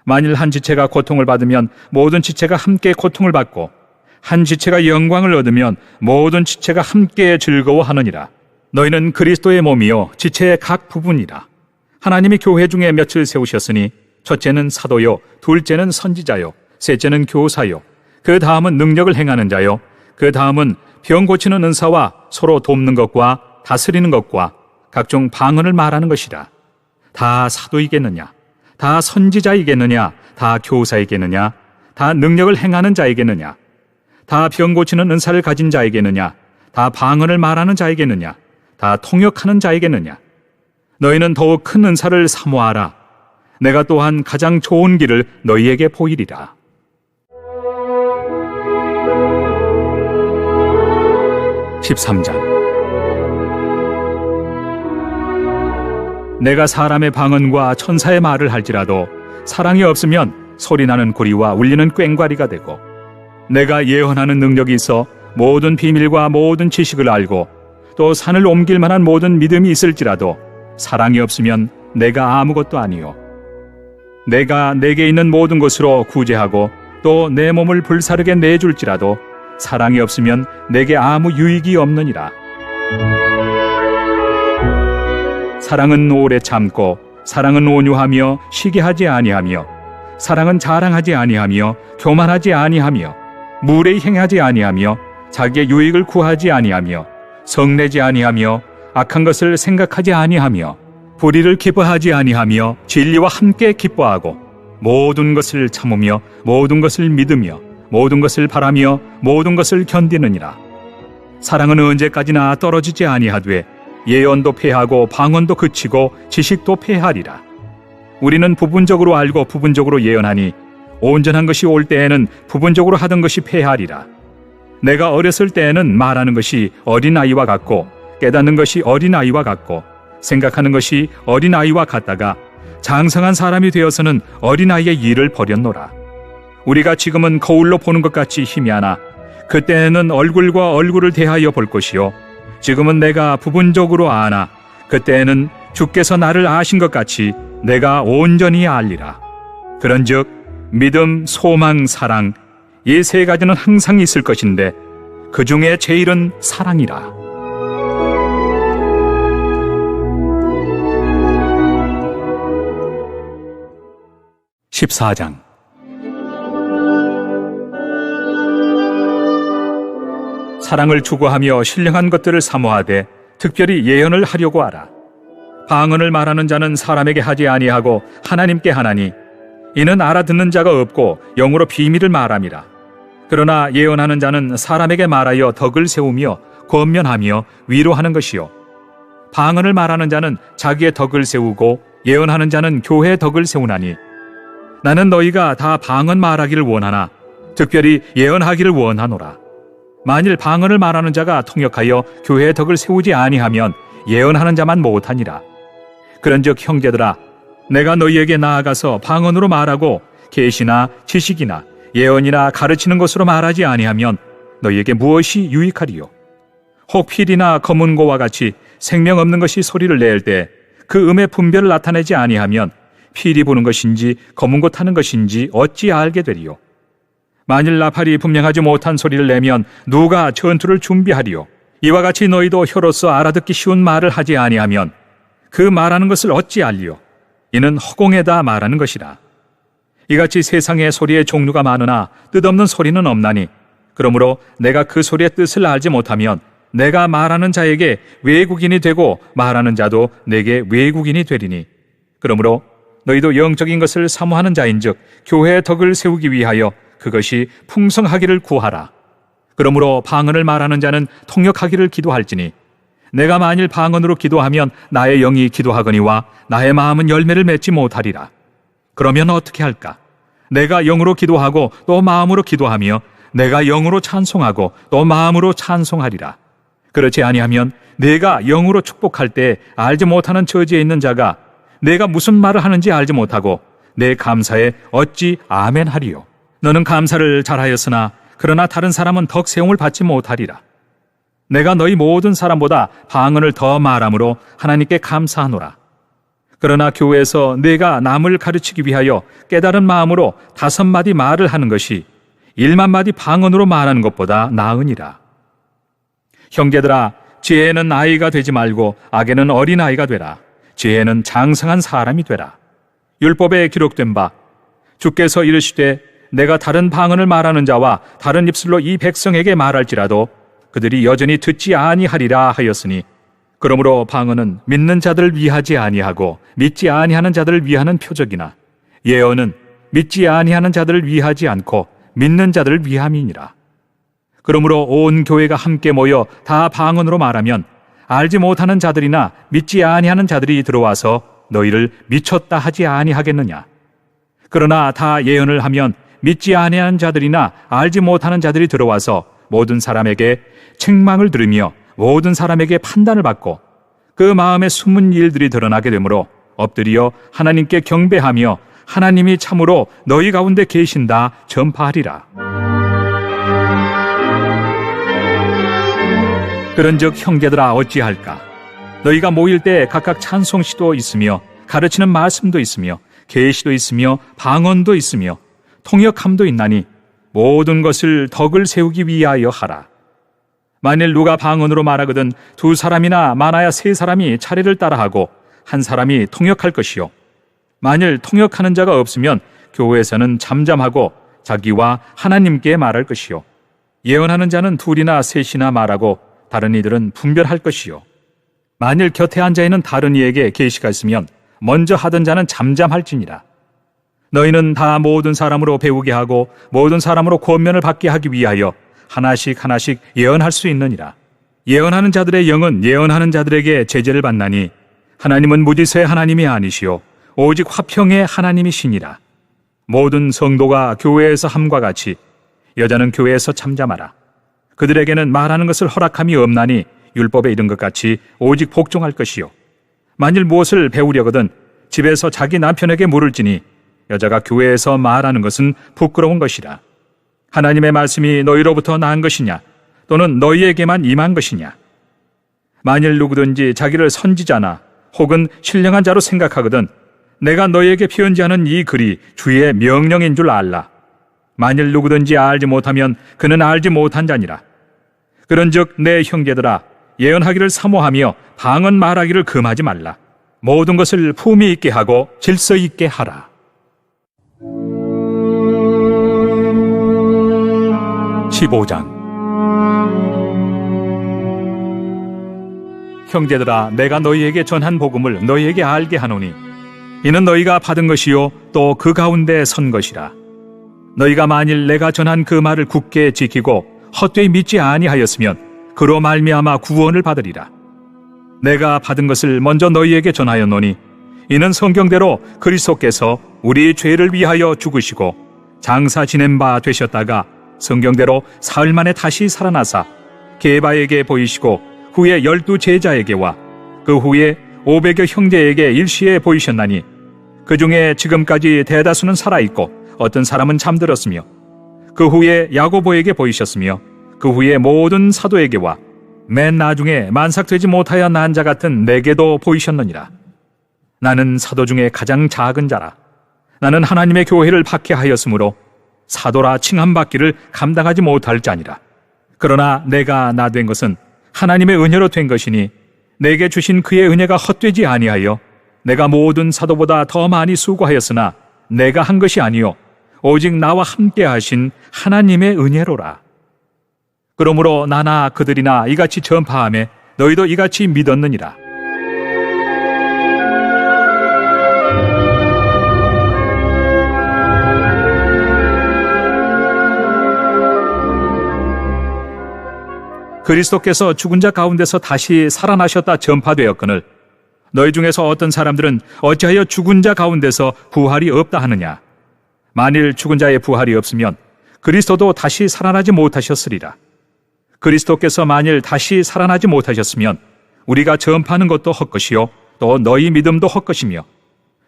만일 한 지체가 고통을 받으면 모든 지체가 함께 고통을 받고 한 지체가 영광을 얻으면 모든 지체가 함께 즐거워하느니라. 너희는 그리스도의 몸이요 지체의 각 부분이라. 하나님이 교회 중에 몇을 세우셨으니 첫째는 사도요, 둘째는 선지자요, 셋째는 교사요, 그 다음은 능력을 행하는 자요, 그 다음은 병 고치는 은사와 서로 돕는 것과 다스리는 것과 각종 방언을 말하는 것이라. 다 사도이겠느냐? 다 선지자이겠느냐? 다 교사이겠느냐? 다 능력을 행하는 자이겠느냐? 다 병 고치는 은사를 가진 자이겠느냐? 다 방언을 말하는 자이겠느냐? 다 통역하는 자이겠느냐? 너희는 더욱 큰 은사를 사모하라. 내가 또한 가장 좋은 길을 너희에게 보이리라. (13장) 내가 사람의 방언과 천사의 말을 할지라도 사랑이 없으면 소리나는 구리와 울리는 꽹과리가 되고 내가 예언하는 능력이 있어 모든 비밀과 모든 지식을 알고 또 산을 옮길 만한 모든 믿음이 있을지라도 사랑이 없으면 내가 아무것도 아니요 내가 내게 있는 모든 것으로 구제하고 또 내 몸을 불사르게 내줄지라도 사랑이 없으면 내게 아무 유익이 없느니라. 사랑은 오래 참고 사랑은 온유하며 시기하지 아니하며 사랑은 자랑하지 아니하며 교만하지 아니하며 무례히 행하지 아니하며 자기의 유익을 구하지 아니하며 성내지 아니하며 악한 것을 생각하지 아니하며 불의를 기뻐하지 아니하며 진리와 함께 기뻐하고 모든 것을 참으며 모든 것을 믿으며 모든 것을 바라며 모든 것을 견디느니라. 사랑은 언제까지나 떨어지지 아니하되 예언도 패하고 방언도 그치고 지식도 패하리라. 우리는 부분적으로 알고 부분적으로 예언하니 온전한 것이 올 때에는 부분적으로 하던 것이 패하리라. 내가 어렸을 때에는 말하는 것이 어린아이와 같고 깨닫는 것이 어린아이와 같고 생각하는 것이 어린아이와 같다가 장성한 사람이 되어서는 어린아이의 일을 버렸노라. 우리가 지금은 거울로 보는 것 같이 희미하나 그때는 얼굴과 얼굴을 대하여 볼 것이요 지금은 내가 부분적으로 아나 그때는 주께서 나를 아신 것 같이 내가 온전히 알리라. 그런즉 믿음, 소망, 사랑 이 세 가지는 항상 있을 것인데 그 중에 제일은 사랑이라. (14장) 사랑을 추구하며 신령한 것들을 사모하되 특별히 예언을 하려고 하라. 방언을 말하는 자는 사람에게 하지 아니하고 하나님께 하나니 이는 알아듣는 자가 없고 영으로 비밀을 말함이라. 그러나 예언하는 자는 사람에게 말하여 덕을 세우며 권면하며 위로하는 것이요 방언을 말하는 자는 자기의 덕을 세우고 예언하는 자는 교회의 덕을 세우나니 나는 너희가 다 방언 말하기를 원하나 특별히 예언하기를 원하노라. 만일 방언을 말하는 자가 통역하여 교회의 덕을 세우지 아니하면 예언하는 자만 못하니라. 그런즉 형제들아 내가 너희에게 나아가서 방언으로 말하고 계시나 지식이나 예언이나 가르치는 것으로 말하지 아니하면 너희에게 무엇이 유익하리요? 혹 필이나 검은고와 같이 생명 없는 것이 소리를 낼 때 그 음의 분별을 나타내지 아니하면 필이 부는 것인지 검은고 타는 것인지 어찌 알게 되리요? 만일 나팔이 분명하지 못한 소리를 내면 누가 전투를 준비하리요? 이와 같이 너희도 혀로서 알아듣기 쉬운 말을 하지 아니하면 그 말하는 것을 어찌 알리요? 이는 허공에다 말하는 것이라. 이같이 세상에 소리의 종류가 많으나 뜻없는 소리는 없나니 그러므로 내가 그 소리의 뜻을 알지 못하면 내가 말하는 자에게 외국인이 되고 말하는 자도 내게 외국인이 되리니 그러므로 너희도 영적인 것을 사모하는 자인즉 교회의 덕을 세우기 위하여 그것이 풍성하기를 구하라. 그러므로 방언을 말하는 자는 통역하기를 기도할지니 내가 만일 방언으로 기도하면 나의 영이 기도하거니와 나의 마음은 열매를 맺지 못하리라. 그러면 어떻게 할까? 내가 영으로 기도하고 또 마음으로 기도하며 내가 영으로 찬송하고 또 마음으로 찬송하리라. 그렇지 아니하면 내가 영으로 축복할 때 알지 못하는 처지에 있는 자가 내가 무슨 말을 하는지 알지 못하고 내 감사에 어찌 아멘 하리요? 너는 감사를 잘하였으나 그러나 다른 사람은 덕 세움을 받지 못하리라. 내가 너희 모든 사람보다 방언을 더 말함으로 하나님께 감사하노라. 그러나 교회에서 내가 남을 가르치기 위하여 깨달은 마음으로 5마디 말을 하는 것이 1만마디 방언으로 말하는 것보다 나으니라. 형제들아, 지혜는 아이가 되지 말고 악에는 어린아이가 되라. 지혜는 장성한 사람이 되라. 율법에 기록된 바 주께서 이르시되 내가 다른 방언을 말하는 자와 다른 입술로 이 백성에게 말할지라도 그들이 여전히 듣지 아니하리라 하였으니 그러므로 방언은 믿는 자들을 위하지 아니하고 믿지 아니하는 자들을 위하는 표적이나 예언은 믿지 아니하는 자들을 위하지 않고 믿는 자들을 위함이니라. 그러므로 온 교회가 함께 모여 다 방언으로 말하면 알지 못하는 자들이나 믿지 아니하는 자들이 들어와서 너희를 미쳤다 하지 아니하겠느냐? 그러나 다 예언을 하면 믿지 아니하는 자들이나 알지 못하는 자들이 들어와서 모든 사람에게 책망을 들으며 모든 사람에게 판단을 받고 그 마음에 숨은 일들이 드러나게 되므로 엎드려 하나님께 경배하며 하나님이 참으로 너희 가운데 계신다 전파하리라. 그런즉 형제들아 어찌할까? 너희가 모일 때 각각 찬송시도 있으며 가르치는 말씀도 있으며 계시도 있으며 방언도 있으며 통역함도 있나니 모든 것을 덕을 세우기 위하여 하라. 만일 누가 방언으로 말하거든 2사람이나 많아야 3사람이 차례를 따라하고 1사람이 통역할 것이요 만일 통역하는 자가 없으면 교회에서는 잠잠하고 자기와 하나님께 말할 것이요 예언하는 자는 2이나 3이나 말하고 다른 이들은 분별할 것이요 만일 곁에 앉아있는 다른 이에게 계시가 있으면 먼저 하던 자는 잠잠할지니라. 너희는 다 모든 사람으로 배우게 하고 모든 사람으로 권면을 받게 하기 위하여 하나씩 하나씩 예언할 수 있느니라. 예언하는 자들의 영은 예언하는 자들에게 제재를 받나니 하나님은 무지서의 하나님이 아니시오 오직 화평의 하나님이시니라. 모든 성도가 교회에서 함과 같이 여자는 교회에서 잠잠하라. 그들에게는 말하는 것을 허락함이 없나니 율법에 이른 것 같이 오직 복종할 것이요. 만일 무엇을 배우려거든 집에서 자기 남편에게 물을지니 여자가 교회에서 말하는 것은 부끄러운 것이라. 하나님의 말씀이 너희로부터 나은 것이냐 또는 너희에게만 임한 것이냐. 만일 누구든지 자기를 선지자나 혹은 신령한 자로 생각하거든 내가 너희에게 편지하는 이 글이 주의 명령인 줄 알라. 만일 누구든지 알지 못하면 그는 알지 못한 자니라. 그런즉 내 형제들아 예언하기를 사모하며 방언 말하기를 금하지 말라. 모든 것을 품위 있게 하고 질서 있게 하라. (15장) 형제들아 내가 너희에게 전한 복음을 너희에게 알게 하노니 이는 너희가 받은 것이요 또 그 가운데 선 것이라. 너희가 만일 내가 전한 그 말을 굳게 지키고 헛되이 믿지 아니하였으면 그로 말미암아 구원을 받으리라. 내가 받은 것을 먼저 너희에게 전하였노니 이는 성경대로 그리스도께서 우리 죄를 위하여 죽으시고 장사 지낸 바 되셨다가 성경대로 사흘 만에 다시 살아나사 게바에게 보이시고 후에 12 제자에게와 그 후에 500여 형제에게 일시에 보이셨나니 그 중에 지금까지 대다수는 살아있고 어떤 사람은 잠들었으며 그 후에 야고보에게 보이셨으며 그 후에 모든 사도에게와 맨 나중에 만삭되지 못하여 난 자 같은 내게도 보이셨느니라. 나는 사도 중에 가장 작은 자라. 나는 하나님의 교회를 박해하였으므로 사도라 칭함받기를 감당하지 못할 자니라. 그러나 내가 나 된 것은 하나님의 은혜로 된 것이니 내게 주신 그의 은혜가 헛되지 아니하여 내가 모든 사도보다 더 많이 수고하였으나 내가 한 것이 아니요 오직 나와 함께 하신 하나님의 은혜로라. 그러므로 나나 그들이나 이같이 전파하며 너희도 이같이 믿었느니라. 그리스도께서 죽은 자 가운데서 다시 살아나셨다 전파되었거늘 너희 중에서 어떤 사람들은 어찌하여 죽은 자 가운데서 부활이 없다 하느냐. 만일 죽은 자의 부활이 없으면 그리스도도 다시 살아나지 못하셨으리라. 그리스도께서 만일 다시 살아나지 못하셨으면 우리가 전파하는 것도 헛것이요 또 너희 믿음도 헛것이며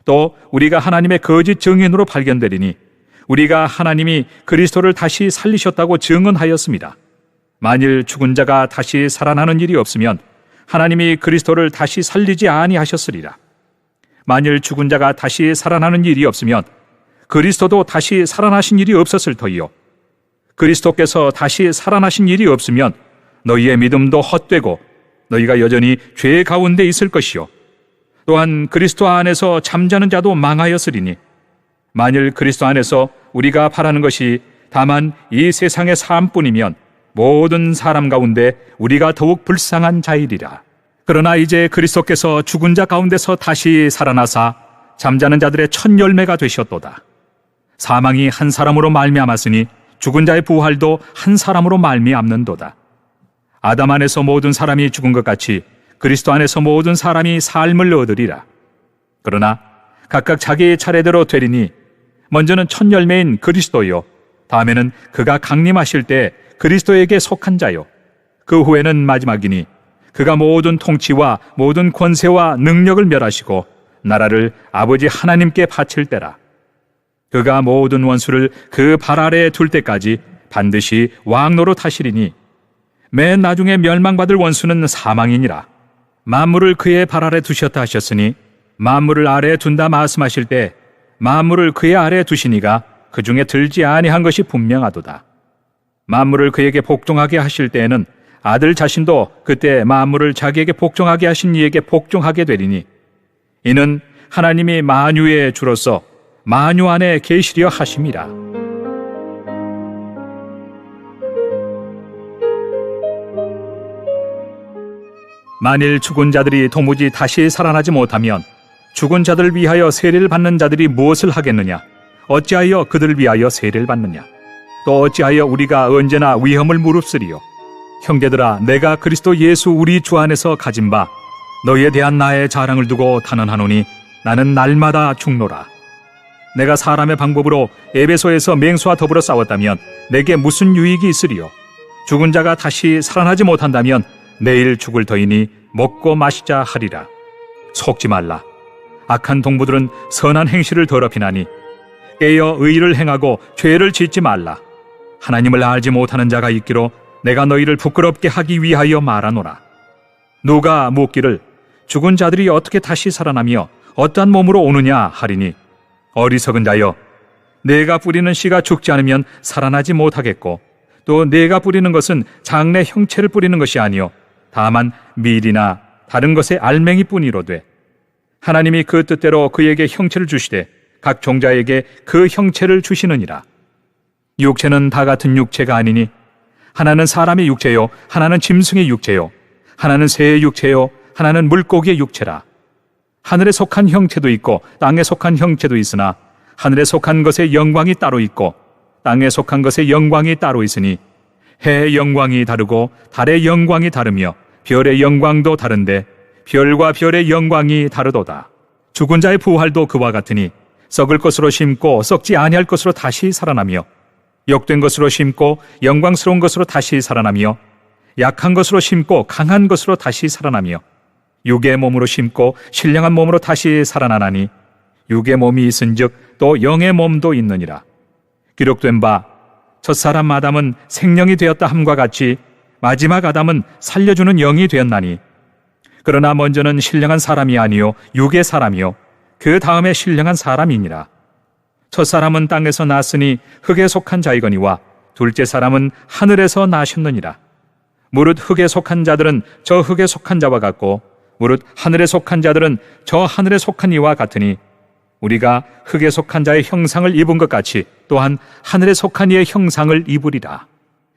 또 우리가 하나님의 거짓 증인으로 발견되리니 우리가 하나님이 그리스도를 다시 살리셨다고 증언하였습니다. 만일 죽은 자가 다시 살아나는 일이 없으면 하나님이 그리스도를 다시 살리지 아니하셨으리라. 만일 죽은 자가 다시 살아나는 일이 없으면 그리스도도 다시 살아나신 일이 없었을 터이요 그리스도께서 다시 살아나신 일이 없으면 너희의 믿음도 헛되고 너희가 여전히 죄 가운데 있을 것이요 또한 그리스도 안에서 잠자는 자도 망하였으리니 만일 그리스도 안에서 우리가 바라는 것이 다만 이 세상의 삶뿐이면 모든 사람 가운데 우리가 더욱 불쌍한 자이리라. 그러나 이제 그리스도께서 죽은 자 가운데서 다시 살아나사 잠자는 자들의 첫 열매가 되셨도다. 사망이 한 사람으로 말미암았으니 죽은 자의 부활도 한 사람으로 말미암는도다. 아담 안에서 모든 사람이 죽은 것 같이 그리스도 안에서 모든 사람이 삶을 얻으리라. 그러나 각각 자기의 차례대로 되리니 먼저는 첫 열매인 그리스도요 다음에는 그가 강림하실 때 그리스도에게 속한 자요 그 후에는 마지막이니 그가 모든 통치와 모든 권세와 능력을 멸하시고 나라를 아버지 하나님께 바칠 때라. 그가 모든 원수를 그 발 아래에 둘 때까지 반드시 왕 노릇하시리니 맨 나중에 멸망받을 원수는 사망이니라. 만물을 그의 발 아래 두셨다 하셨으니 만물을 아래에 둔다 말씀하실 때 만물을 그의 아래에 두시니가 그 중에 들지 아니한 것이 분명하도다. 만물을 그에게 복종하게 하실 때에는 아들 자신도 그때 만물을 자기에게 복종하게 하신 이에게 복종하게 되리니 이는 하나님이 만유의 주로서 만유 안에 계시려 하심이라. 만일 죽은 자들이 도무지 다시 살아나지 못하면 죽은 자들을 위하여 세례를 받는 자들이 무엇을 하겠느냐? 어찌하여 그들을 위하여 세례를 받느냐? 또 어찌하여 우리가 언제나 위험을 무릅쓰리요? 형제들아, 내가 그리스도 예수 우리 주 안에서 가진 바 너희에 대한 나의 자랑을 두고 단언하노니 나는 날마다 죽노라. 내가 사람의 방법으로 에베소에서 맹수와 더불어 싸웠다면 내게 무슨 유익이 있으리요? 죽은 자가 다시 살아나지 못한다면 내일 죽을 터이니 먹고 마시자 하리라. 속지 말라. 악한 동무들은 선한 행실을 더럽히나니 깨어 의를 행하고 죄를 짓지 말라. 하나님을 알지 못하는 자가 있기로 내가 너희를 부끄럽게 하기 위하여 말하노라. 누가 묻기를 죽은 자들이 어떻게 다시 살아나며 어떠한 몸으로 오느냐 하리니 어리석은 자여, 내가 뿌리는 씨가 죽지 않으면 살아나지 못하겠고 또 내가 뿌리는 것은 장래 형체를 뿌리는 것이 아니요 다만 밀이나 다른 것의 알맹이뿐이로되 하나님이 그 뜻대로 그에게 형체를 주시되 각 종자에게 그 형체를 주시느니라. 육체는 다 같은 육체가 아니니 하나는 사람의 육체요 하나는 짐승의 육체요 하나는 새의 육체요 하나는 물고기의 육체라. 하늘에 속한 형체도 있고 땅에 속한 형체도 있으나 하늘에 속한 것의 영광이 따로 있고 땅에 속한 것의 영광이 따로 있으니 해의 영광이 다르고 달의 영광이 다르며 별의 영광도 다른데 별과 별의 영광이 다르도다. 죽은 자의 부활도 그와 같으니 썩을 것으로 심고 썩지 아니할 것으로 다시 살아나며 욕된 것으로 심고 영광스러운 것으로 다시 살아나며 약한 것으로 심고 강한 것으로 다시 살아나며 육의 몸으로 심고 신령한 몸으로 다시 살아나나니 육의 몸이 있은즉 또 영의 몸도 있느니라. 기록된 바 첫사람 아담은 생령이 되었다 함과 같이 마지막 아담은 살려주는 영이 되었나니 그러나 먼저는 신령한 사람이 아니요 육의 사람이요 그 다음에 신령한 사람이니라. 첫사람은 땅에서 났으니 흙에 속한 자이거니와 둘째 사람은 하늘에서 나셨느니라. 무릇 흙에 속한 자들은 저 흙에 속한 자와 같고 무릇 하늘에 속한 자들은 저 하늘에 속한 이와 같으니 우리가 흙에 속한 자의 형상을 입은 것 같이 또한 하늘에 속한 이의 형상을 입으리라.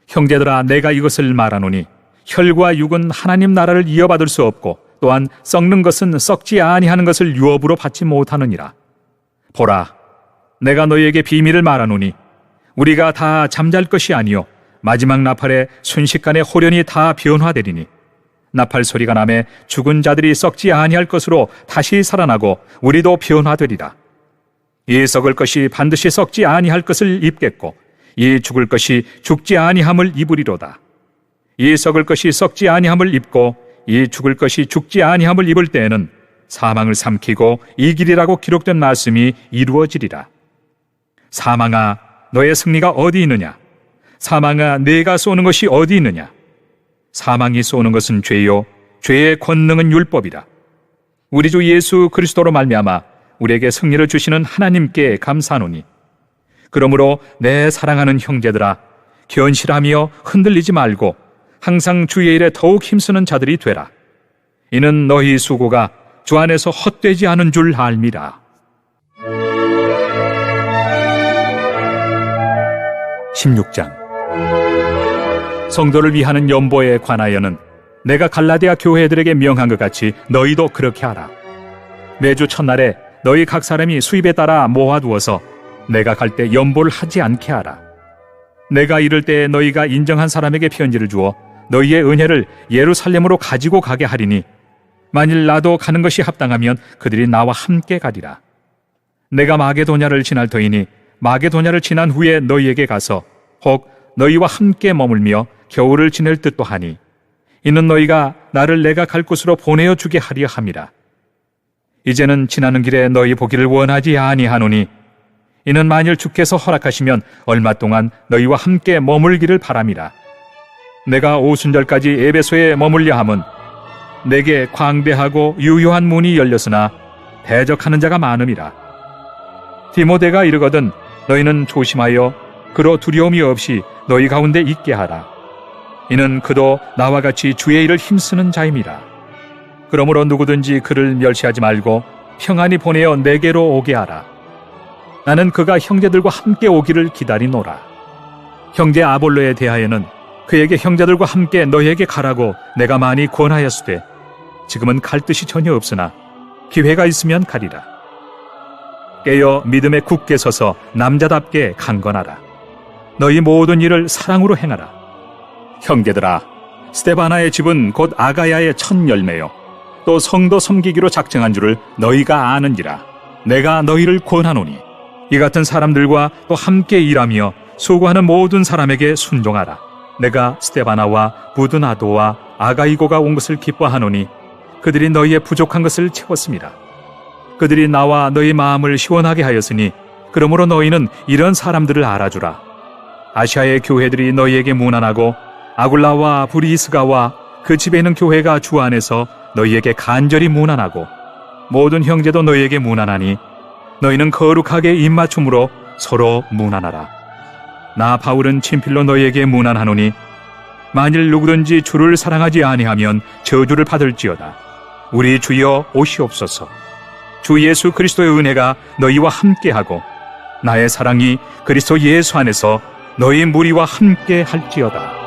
형제들아, 내가 이것을 말하노니 혈과 육은 하나님 나라를 이어받을 수 없고 또한 썩는 것은 썩지 아니하는 것을 유업으로 받지 못하느니라. 보라, 내가 너희에게 비밀을 말하노니 우리가 다 잠잘 것이 아니요 마지막 나팔에 순식간에 호련히 다 변화되리니 나팔 소리가 나매 죽은 자들이 썩지 아니할 것으로 다시 살아나고 우리도 변화되리라. 이 썩을 것이 반드시 썩지 아니할 것을 입겠고 이 죽을 것이 죽지 아니함을 입으리로다. 이 썩을 것이 썩지 아니함을 입고 이 죽을 것이 죽지 아니함을 입을 때에는 사망을 삼키고 이기리라고 기록된 말씀이 이루어지리라. 사망아, 너의 승리가 어디 있느냐? 사망아, 네가 쏘는 것이 어디 있느냐? 사망이 쏘는 것은 죄요 죄의 권능은 율법이라. 우리 주 예수 그리스도로 말미암아 우리에게 승리를 주시는 하나님께 감사하노니 그러므로 내 사랑하는 형제들아, 견실하며 흔들리지 말고 항상 주의 일에 더욱 힘쓰는 자들이 되라. 이는 너희 수고가 주 안에서 헛되지 않은 줄 알미라. 16장. 성도를 위하는 연보에 관하여는 내가 갈라디아 교회들에게 명한 것 같이 너희도 그렇게 하라. 매주 첫날에 너희 각 사람이 수입에 따라 모아두어서 내가 갈 때 연보를 하지 않게 하라. 내가 이를 때 너희가 인정한 사람에게 편지를 주어 너희의 은혜를 예루살렘으로 가지고 가게 하리니 만일 나도 가는 것이 합당하면 그들이 나와 함께 가리라. 내가 마게도냐를 지날 터이니 마게도냐를 지난 후에 너희에게 가서 혹 너희와 함께 머물며 겨울을 지낼 듯도 하니 이는 너희가 나를 내가 갈 곳으로 보내어 주게 하려 함이라. 이제는 지나는 길에 너희 보기를 원하지 아니하노니 이는 만일 주께서 허락하시면 얼마 동안 너희와 함께 머물기를 바람이라. 내가 오순절까지 에베소에 머물려 함은 내게 광대하고 유효한 문이 열렸으나 대적하는 자가 많음이라. 디모데가 이르거든 너희는 조심하여 그로 두려움이 없이 너희 가운데 있게 하라. 이는 그도 나와 같이 주의 일을 힘쓰는 자임이라. 그러므로 누구든지 그를 멸시하지 말고 평안히 보내어 내게로 오게 하라. 나는 그가 형제들과 함께 오기를 기다리노라. 형제 아볼로에 대하여는 그에게 형제들과 함께 너희에게 가라고 내가 많이 권하였으되 지금은 갈 뜻이 전혀 없으나 기회가 있으면 가리라. 깨어 믿음에 굳게 서서 남자답게 강건하라. 너희 모든 일을 사랑으로 행하라. 형제들아, 스데바나의 집은 곧 아가야의 첫 열매요 또 성도 섬기기로 작정한 줄을 너희가 아는지라. 내가 너희를 권하노니 이 같은 사람들과 또 함께 일하며 수고하는 모든 사람에게 순종하라. 내가 스데바나와 부드나도와 아가이고가 온 것을 기뻐하노니 그들이 너희의 부족한 것을 채웠습니다. 그들이 나와 너희 마음을 시원하게 하였으니 그러므로 너희는 이런 사람들을 알아주라. 아시아의 교회들이 너희에게 문안하고 아굴라와 브리스가와 그 집에 있는 교회가 주 안에서 너희에게 간절히 문안하고 모든 형제도 너희에게 문안하니 너희는 거룩하게 입맞춤으로 서로 문안하라. 나 바울은 친필로 너희에게 문안하노니 만일 누구든지 주를 사랑하지 아니하면 저주를 받을지어다. 우리 주여 오시옵소서. 주 예수 그리스도의 은혜가 너희와 함께하고 나의 사랑이 그리스도 예수 안에서 너희 무리와 함께 할지어다.